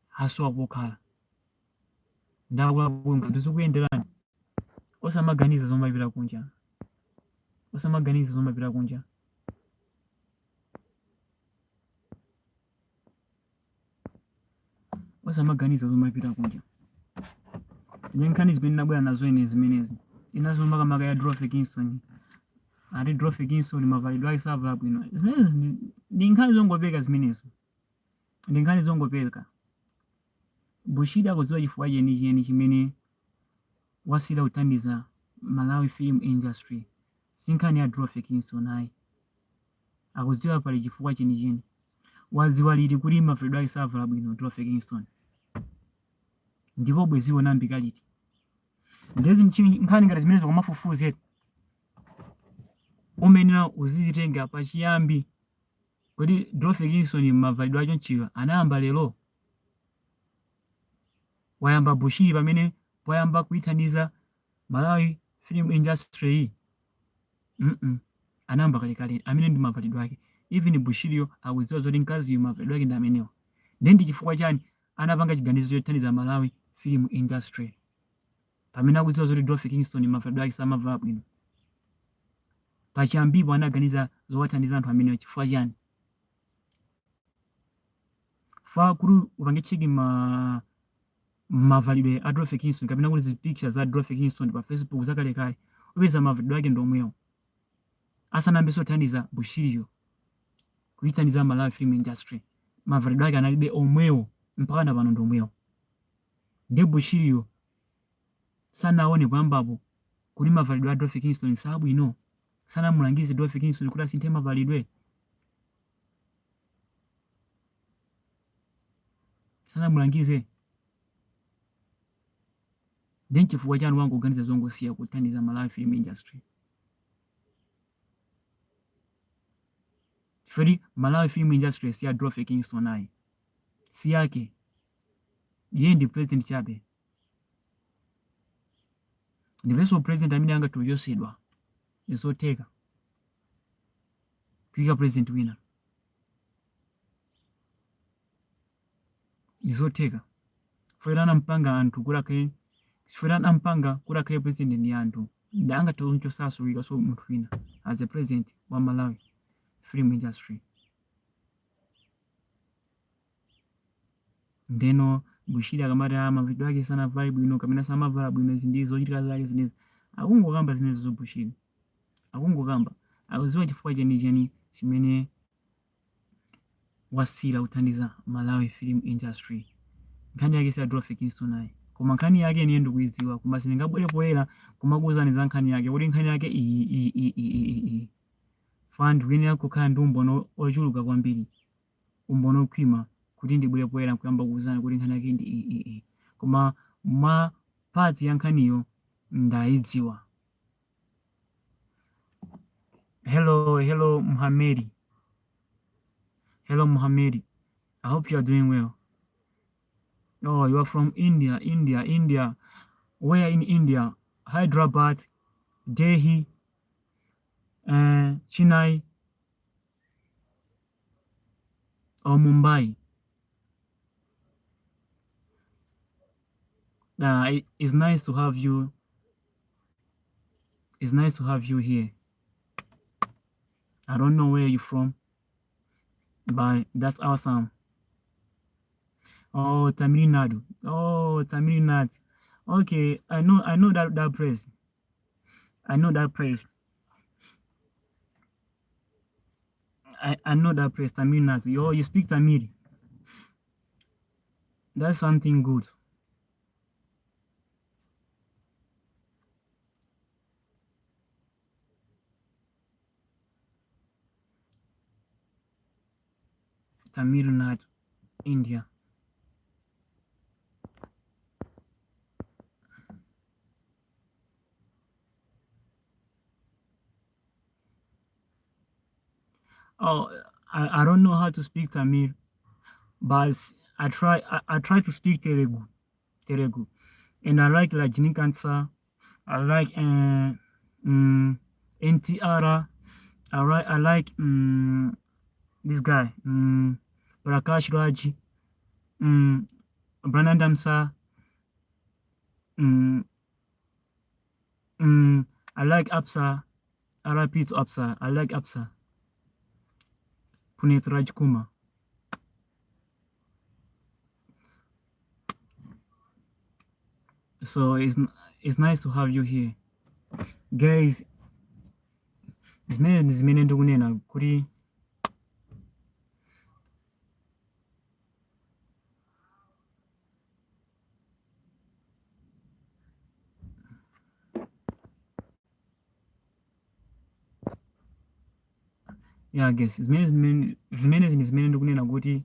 Haso akukhala. Ndakuluakulu ngati zikuyenderano osamaganiza zomapita kunja. Osamaganiza zomapita kunja. Osamaganiza zomapita kunja. Nyenkani zimene nabwera nazo ine zimenezi. Inazo makamaka ya Drophy Kingston. Ati Drophy Kingston mavalidwe ake savala bwino. Zimenezi ndi nkhani zongopeka zimenezo. Ndi nkhani zongopeka. Bushiri akudziwa chifukwa chenicheni chimene wasira kuthandiza Malawi film industry. Sinkhani ya Drophy Kingston ayi. Akudziwa pali chifukwa chenicheni. Wadziwa liti kuti mavalidwe ake savala bwino Drophy Kingston. Ndipo bweziwo nambika liti. Ndezi nkhani ngati zimenezo kumafufuze. Umenera uzizitenga pachiyambi. Kodi Drophy Kingston mavalidwe acho nchiwa anayamba lero. Wayamba Bushiri pamene wayamba kuithandiza Malawi film industry. Anayamba kalekale amene ndi mavalidwe ake. Even Bushiriyo akudziwa zoti mkazi mavalidwe ake ndi amenewa. Ndi chifukwa chani anapanga chiganizo chothandiza Malawi film industry. Pamene akudziwa zoti Drophy Kingston mavalidwe ake samavala bwino. Pachiyambipo anaganiza zowathandiza anthu amenewa chifukwa chani. Fa kuri upange cheki mavalidwe a Drophy Kingston kapena kuti zi pictures za Drophy Kingston pa Facebook zakalekale upeza mavalidwe ake ndomwewo. Asanambe kuthandiza Bushiriyo kuithandiza Malawi film industry. Mavalidwe ake analibe omwewo mpaka na pano ndomwewo. Ndi Bushiriyo sanaone kwambapo kuti mavalidwe a Drophy Kingston sabwino. Sanamulangize Drophy Kingston kuti asinthe mavalidwe. Sanamulangize. Ndi chifukwa chani wangu kuganiza zongosiya kuthandiza Malawi film industry. Chifukwa Malawi film industry si ya Drophy Kingston ayi. Si yake. Yeye ndi president chabe. Ndivenso president amene angatoyosedwa. Nisoteka. Kuika president wina. Nisoteka. Fwelana mpanga anthu kulake chifukwa anampanga kuti akhale president ndi anthu angathe kunchosasulika so munthu wina as the president wa Malawi film industry. Ndeno Bushiri akamati mavidiyo ake sana vibe bwino kapena samavala bwino zindizo zochitika zake zinezi akungokamba zimenezo zo Bushiri akungokamba akuziwa chifukwa chenicheni chimene wasira kuthandiza Malawi film industry. Nkhani yake si Adolph Kingston naye koma nkhani yake niye ndikuidziwa koma sindingabwere poyera kumakuwuzani za nkhani yake kuti nkhani yake iyi fandu kuyenera kukhala ndi umbono ochuluka kwambiri umbono okhwima kuti ndibwere poyera kuyamba kuwuzani kuti nkhani yake ndi iyi koma mwa pati ya nkhaniyo ndaidziwa. Hello Muhammadi. Hello Muhammadi. I hope you are doing well. Oh, you are from India. Where in India? Hyderabad, Delhi, Chennai, or Mumbai? It's nice to have you. It's nice to have you here. I don't know where you're from, but that's awesome. Oh, Tamil Nadu. Okay, I know that place. I know that place. I know that place, Tamil Nadu. You speak Tamil. That's something good. Tamil Nadu, India. Oh, I don't know how to speak Tamil, but I try to speak Telugu, and I like Rajinikanth sir. I like NTR. I like this guy, Prakash Raj, Brandon sir. I like Apsa. RIP to Apsa. I like Apsa. Puneet Rajkumar. So it's nice to have you here, guys. Zimene ndikunena kuti guys, zimene ndikunena kuti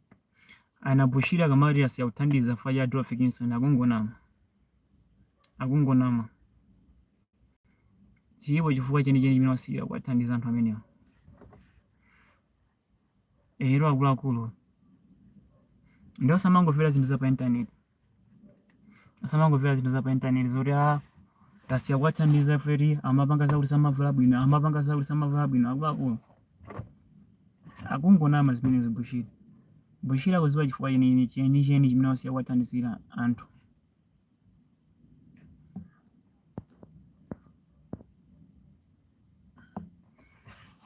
ana Bushiri akamati asiyakuthandiza faya Adolph Kingston akungonama chilipo chifukwa chenicheni chimene wasiyira kuwathandiza anthu amenewa. Ero akuluakulu ndi osamangomvera zinthu za pa intaneti, zoti tasiya kuwathandiza feti amapanga zakuti samavala bwino, akuluakulu akungonama zimenezo. Bushiri akuziwa chifukwa chenicheni chimene wasiya kuwathandizira anthu.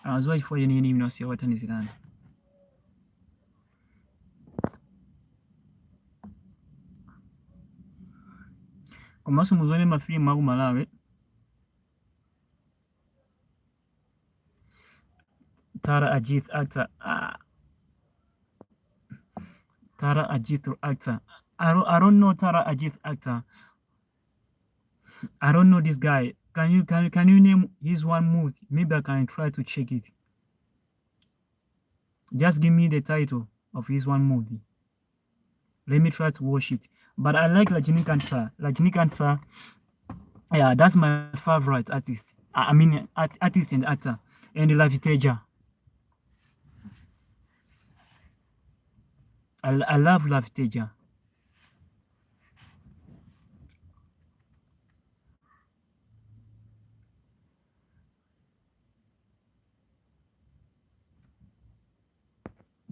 Azuwa chifukwa chenicheni chimene wasiya kuwathandizira anthu. Komanso muzione mafilimu aku Malawi Tara Ajith actor. Tara Ajith actor. I don't know Tara Ajith actor. I don't know this guy. Can you name his one movie? Maybe I can try to check it. Just give me the title of his one movie. Let me try to watch it. But I like Rajinikanth sir. Yeah, that's my favorite artist. I mean, artist and actor. And Laviteja. I love Laviteja.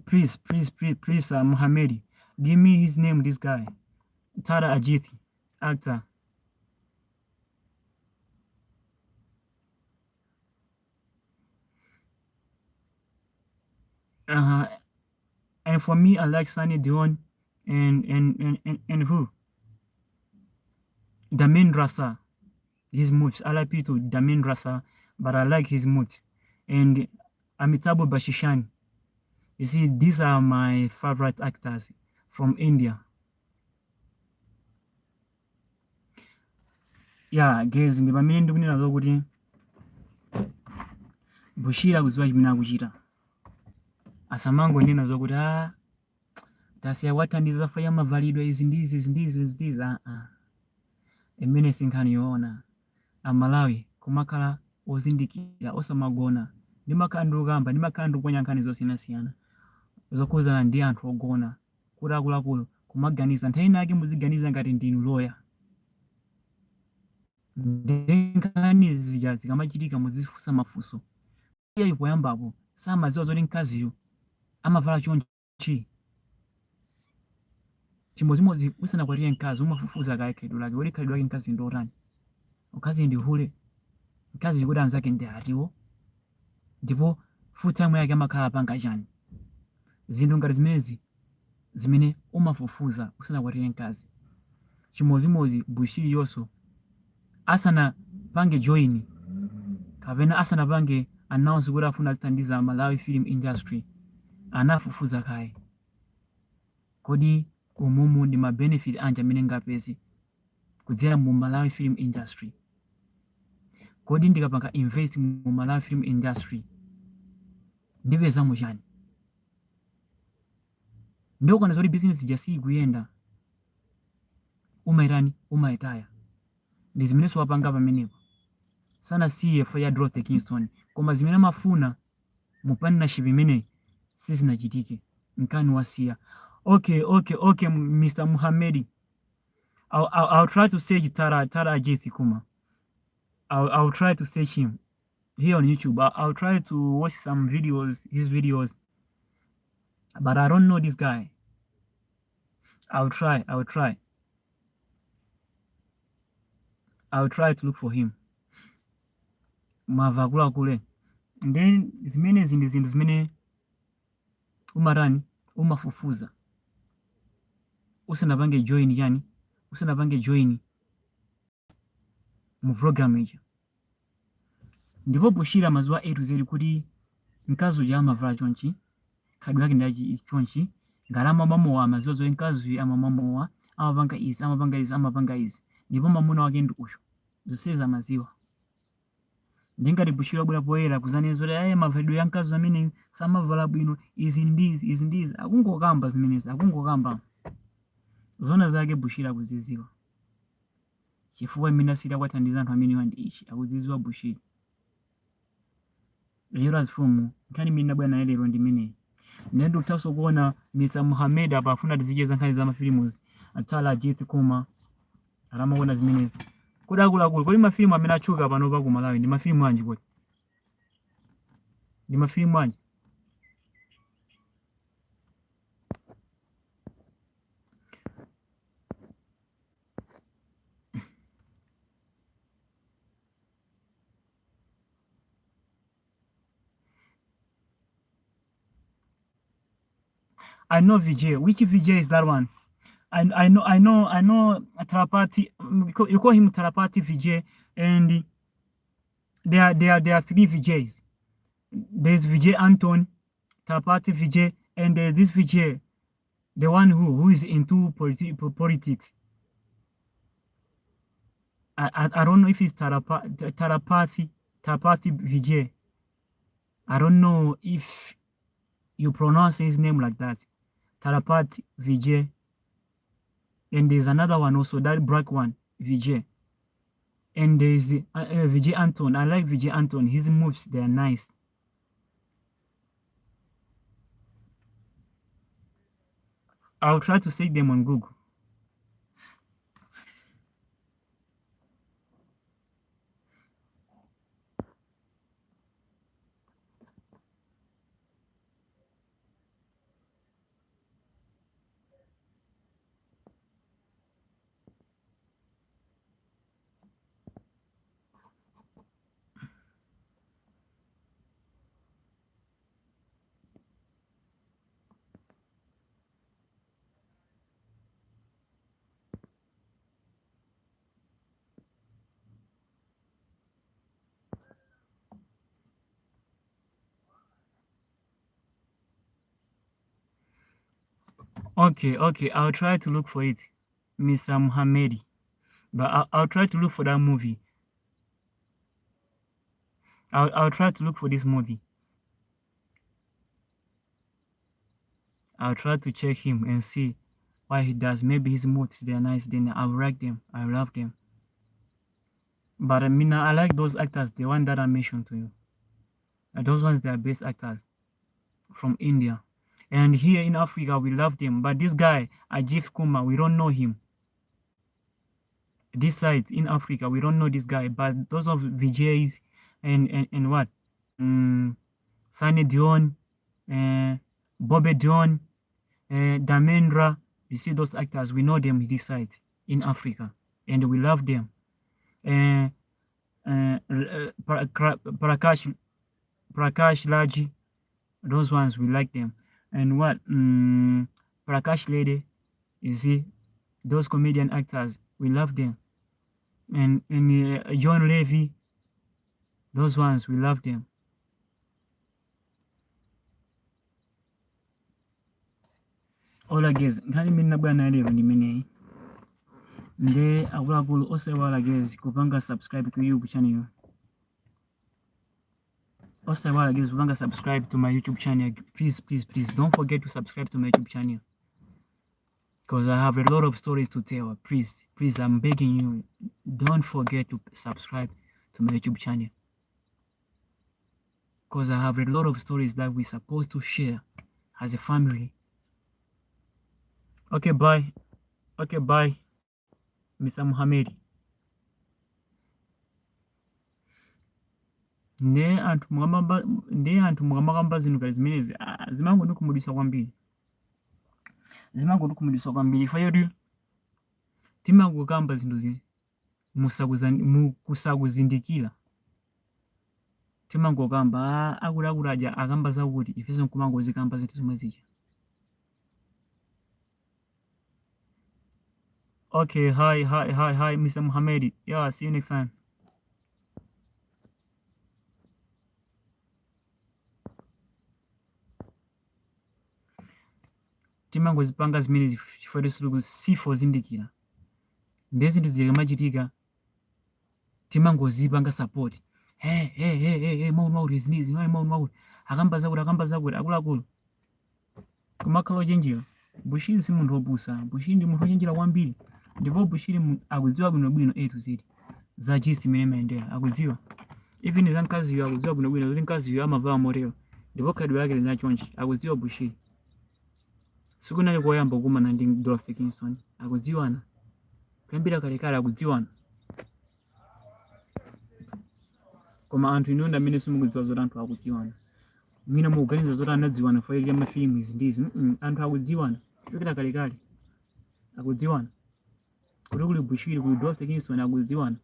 Please, Muhammadi, give me his name, this guy. Tara Ajith, actor. Uh, and for me, I like Sunny Dion and who? Damin Rasa. His moves. I like people Damin Rasa, but I like his moves. And Amitabh Bachchan. You see, these are my favorite actors from India. Yeah, guys, ndibamene ndikunena zokuti Bushira kuziwa chimene akuchita. Asamangonena zokuti tasiya wathandiza fa ya mavalidwe izi ndizi. Imene sinkhani yoona. Amalawi kumakhala ozindikira osamagona ndimakhala ndikukamba ndimakhala ndikuponya nkhani zosiyanasiyana zokhuzana ndi anthu ogona kuti akuluakulu kumaganiza nthawi inake muziganiza ngati ndinu loya ndi nkhani zija zikamachitika muzifunsa mafunso iyeyo poyambapo samadziwa zoti mkaziyo amavala chonchi chimodzimodzi usanakwatire mkazi umafufuza kale khalidwe lake kuti khalidwe lake mkazi ndi otani mkazi ndi hule mkazi kuti anzake ndi atiwo ndipo full time yake amakhala apanga chani zinthu ngati zimenezi zimene umafufuza usanakwatire mkazi chimodzimodzi Bushiri yonso asanapange join kapena asanapange announce kuti afuna azithandiza Malawi film industry anafufuza kaye kodi umumu ndi mabenefit anje amene ngapezi kudzera mu Malawi film industry kodi ndikapanga invest mu Malawi film industry ndipezamo chani ndikona zoti business jasi kuyenda umaitani umaitaya ndi zimene siwapanga pamenepo sanasiye fa ya Dorothy Kingston koma zimene amafuna mu partnership imene sizinachitike nkani wasiya. Okay, Mr. Muhammadi. I'll try to search Tara Ajith Kuma. I'll try to search him here on YouTube. I'll try to watch some videos, his videos, but I don't know this guy. I'll try to look for him. Mavagula kule. And then zimene zinthu zimene umarani umafufuza usanapange join yani usanapange join mu program ija ndipo Bushiri mazuwa etu zili kuti mkazi uja amavala chonchi khalidwe lake ndi chonchi ngalama mamowa mazuwa zo mkazi amamamowa amapanga izi ndipo mamuna wake ndi ucho zonseza maziwa ndingati Bushiri wabwera poyera kuzanizo kuti mavalidwe ya mkazi amene samavala bwino izi ndizi akungokamba zimenezi akungokamba zona zake Bushiri akuziziwa chifukwa imene asira kwathandiza anthu amene wandi ichi akuziziwa Bushiri lero azifumu nkhani imene ndabwera nayo lero ndi imeneyi ndende utaso kuona Mr. Muhammad apa afuna tizicheza nkhani za mafilimuzi Tara Ajith Kuma alamakuona zimenezi kuti akuluakulu kodi mafilimu amene atchuka panopa ku Malawi ndi mafilimu anji kodi ndi mafilimu anji I know VJ. Which VJ is that one? I know Tarapati. You call him Tarapati VJ, and there are three VJs. There's VJ Anton, Tarapati VJ, and there's this VJ, the one who is into politics. I don't know if it's Tarapati VJ. I don't know if you pronounce his name like that. Tarapati VJ. And there's another one also, that black one, VJ. And there's VJ Anton. I like VJ Anton. His moves, they're nice. I'll try to search them on Google. Okay, I'll try to look for it, Mr. Muhammadi. But I'll try to look for that movie. I'll try to look for this movie. I'll try to check him and see what he does. Maybe his movies, they're nice, then I'll like them. I love them. But I mean, I like those actors, the one that I mentioned to you. Those ones, they are best actors from India. And here in Africa, we love them. But this guy, Ajif Kumar, we don't know him. This side in Africa, we don't know this guy. But those of VJs and what? Sunny Dion, Bobby Dion, Dharmendra, you see those actors, we know them this side in Africa. And we love them. Prakash Raji, those ones, we like them. And what? Prakash Lady, you see, those comedian actors, we love them. And John Levy, those ones, we love them. All guys, nkali minna bwana lero ndi mene. Nde akulu osewala guys kupanga subscribe to YouTube channel. Osewala guys kupanga subscribe to my YouTube channel. Please don't forget to subscribe to my YouTube channel. Because I have a lot of stories to tell. Please, I'm begging you, don't forget to subscribe to my YouTube channel. Because I have a lot of stories that we're supposed to share as a family. Okay, bye, Mr. Muhammadi. Ne anthu mukamamba zinthu kali zimenezi zimangokumudwitsa kwambiri. Zimangokumudwitsa kwambiri fayoti timangokamba zinthu zine kusakuzindikira. Timangokamba akulu aja akamba zakuti ifenso nkumangozikamba zinthu zomwe zija. Okay, hi, Mr. Muhammadi. Yeah, see you next time. Timangozipanga zimene chifukwa sifo zindikira. Ndezi zinthu zikamachitika timangozipanga support. Mauli zinizi, mauli. Akamba zakuti akulu. Kumakhala chenjera. Bushiri si munthu wopusa. Bushiri ndi munthu wochenjera kwambiri. Ndipo Bushiri akudziwa bwinobwino A to Z za gist imene imayendera, akudziwa. Even za mkaziyo akudziwa bwinobwino kuti mkaziyo amavala motero. Ndipo khalidwe lake lina chonchi, akudziwa Bushiri. Sikunali koyamba kukumana ndi Dorothy Kingston, akudziwana. Kuyambira kalekale akudziwana. Koma anthu inu amene simukudziwa zoti anthu akudziwana. Mwina mukuganiza zoti anadziwana fayili ya mafilimu izi ndizi. Anthu akudziwana. Kuyambira kalekale akudziwana. Kuti kuli Bushiri kuli Dorothy Kingston akudziwana.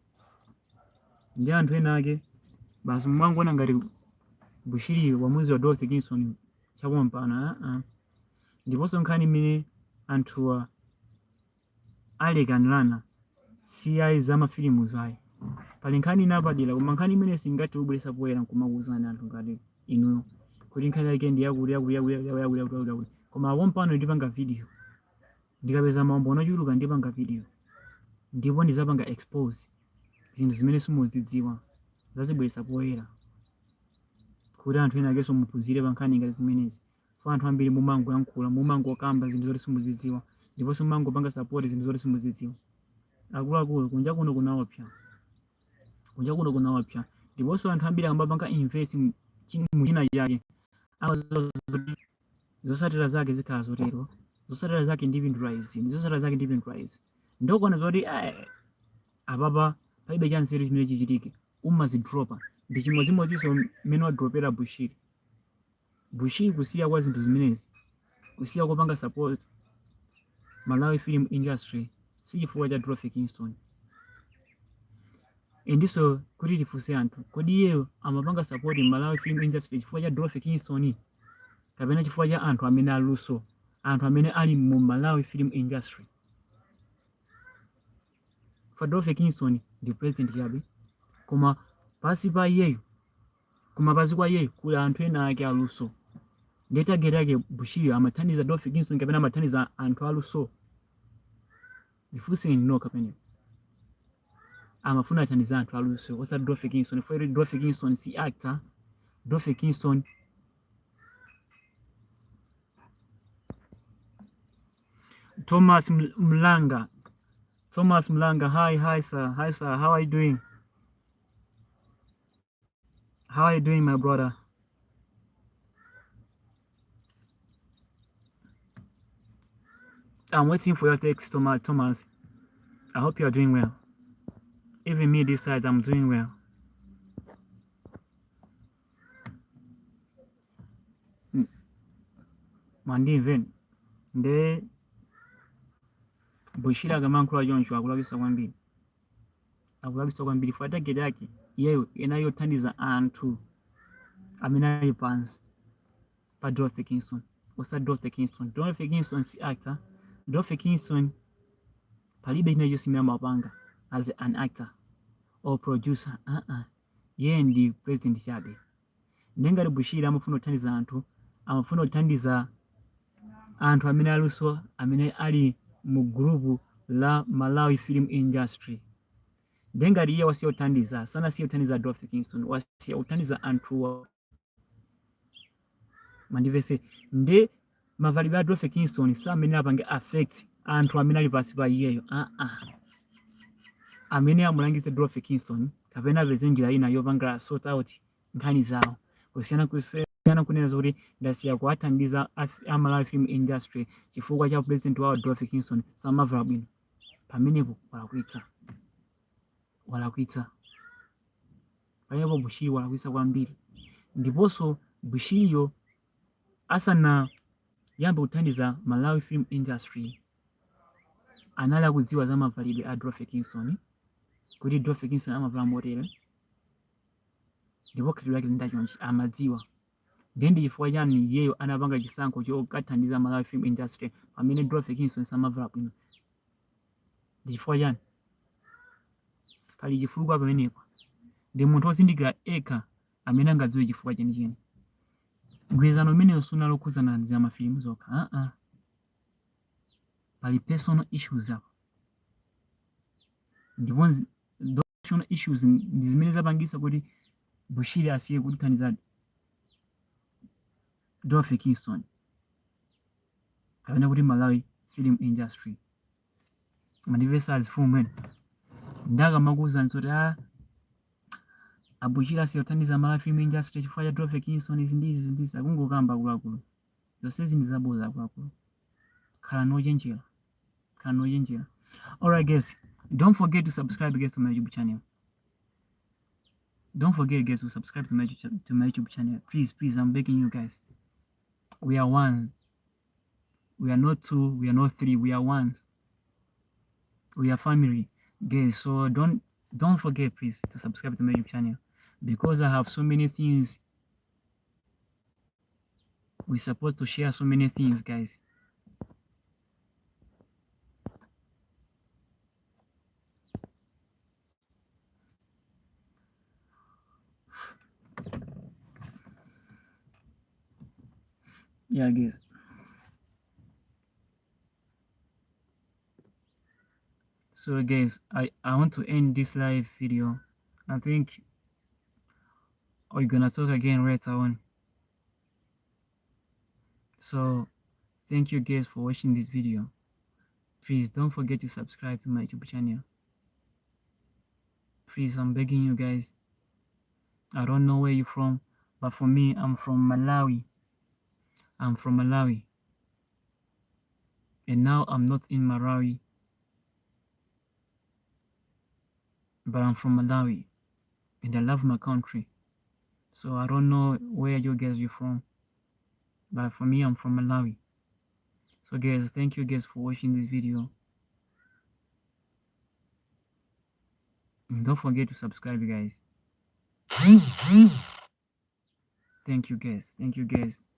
Ndi anthu ena ake basi mwangoona ngati Bushiri wamuzi wa Dorothy Kingston chakumpana. Ndiponso nkhani imene anthuwa alekanirana si za mafilimu zayi. Pali nkhani inapadera koma nkhani imene singati ubweresa poyera nkumakuwuzani anthu ngati inuyo kuti nkhani yake ndi yakuti. Koma wampano ndipanga video. Ndikapeza mambo anachuluka ndipanga video. Ndipo ndizapanga expose zinthu zimene simuzidziwa zazibweresa poyera. Kuti anthu ena akenso muphunzire pa nkhani ngati zimenezi. Fa anthu ambiri mumangoyankhula, mumangokamba zinthu zoti simuzidziwa. Ndiponso mumangopanga support zinthu zoti simuzidziwa. Akuluakulu kunja kuno kunawapsa. Ndiponso anthu ambiri amapanga invest muchina chake. Zosatira zake zikhala zotero. Zosatira zake ndi Phindu Rise. Ndikuona zoti apapa palibe chanzeru chimene chichitike. Umazidropa. Ndi chimodzimodzinso mmene wadropera Bushiri. Bushiri kusiya kwa zinthu zimenezi, kusiya kupanga support Malawi film industry si chifukwa cha Dorothy Kingston. Ndiso kuti tifunse anthu, kodi iyeyo amapanga support Malawi film industry chifukwa cha Dorothy Kingston kapena chifukwa cha anthu amene aluso, anthu amene ali mu Malawi film industry? For Dorothy Kingston ndi president chabe, koma pasi kwa iyeyo kuli anthu ena ake aluso. ndeta gerage Bushiri amathandiza Dolphy Kingston kapena amathandiza anthu aluso ndifunse no kapena amafuna athandiza anthu aluso osa Dolphy Kingston for Dolphy Kingston si actor. Dolphy Kingston Thomas Mlanga, hi sir, how are you doing? How are you doing, my brother? I'm waiting for your text, Thomas. I hope you are doing well. Even me this side, I'm doing well. Mandi even nde Bushiri agamankhula choncho akulabisa kwambiri fata gedaki yeyo inayothandiza anthu amene ali pansi pa Dolphy Kingston osa Dolphy Kingston. Dolphy Kingston si actor. Dolphy Kingston palibe china chosimira mapanga as an actor or producer. Yeye ndi president chabe. Ndengati Bushiri amafuna kuthandiza anthu, amafuna kuthandiza anthu amene aluso amene ali mu group la Malawi Film Industry. Ndengati iye wasiya kuthandiza sana, siya kuthandiza Dolphy Kingston, wasiya kuthandiza anthu mandivese nde mavalidwe a Dolphy Kingston sa amene apange affect anthu amene ali pasi pa iyeyo. Amene amulangize Dolphy Kingston kapena apeze njira ina yopanga sort out nkhani zawo kusiyana kunena kuti ndasiya kuwathandiza a Malawi Film Industry chifukwa cha president wawo Dolphy Kingston samamvera bwino. Pamenepo walakwitsa pamenepo Bushiri walakwitsa kwambiri. Ndiponso Bushiriyo asana yamba kuthandiza Malawi Film Industry anali akudziwa za mavalidwe a Dolphy Kingston kuti Dolphy Kingston amavala motere ndipo khalidwe lake ndachonchi amadziwa. Ndi chifukwa chani iyeyo anapanga chisankho chokathandiza Malawi Film Industry pamene Dolphy Kingston samavala bwino? Ndi chifukwa chani? Pali chifukwa pamenepo. Ndi munthu wozindikira ekha amene angadziwe chifukwa chenicheni. Mgwirizano umeneyo sunali okhuzana za mafilimu zokha. Pali personal issues apo. Ndipo personal issues ndi zimene zapangisa kuti Bushiri asiye kuthandiza Dolphy Kingston kapena kuti Malawi Film Industry. Mandivesa azifumu mwene ndakamakuwuza nzoti Bushiri asiye kuthandiza Malawi Film Industry chifukwa cha Dolphy Kingston izi akungokamba akuluakulu. Zonsezi ndi zabodza akuluakulu. Khala nochenjera. Alright guys, don't forget to subscribe guys to my YouTube channel. Don't forget guys to subscribe to my YouTube channel. Please, I'm begging you guys. We are one. We are not two, we are not three, we are one. We are family. Guys, so don't forget please to subscribe to my YouTube channel because I have so many things. We're supposed to share so many things, guys. Yeah, guys. So guys, I want to end this live video. I think we're gonna talk again later on. So thank you guys for watching this video. Please don't forget to subscribe to my YouTube channel. Please, I'm begging you guys. I don't know where you're from, but for me, I'm from Malawi. And now I'm not in Malawi, but I'm from Malawi and I love my country. So I don't know where you guys are from, but for me, I'm from Malawi. So guys, thank you guys for watching this video. And don't forget to subscribe, guys. Thank you guys.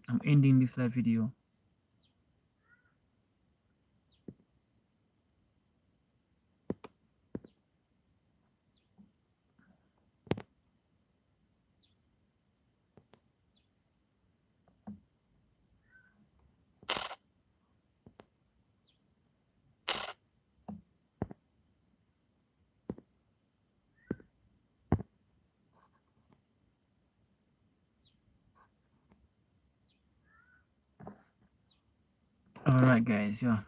I'm ending this live video. guys, yo.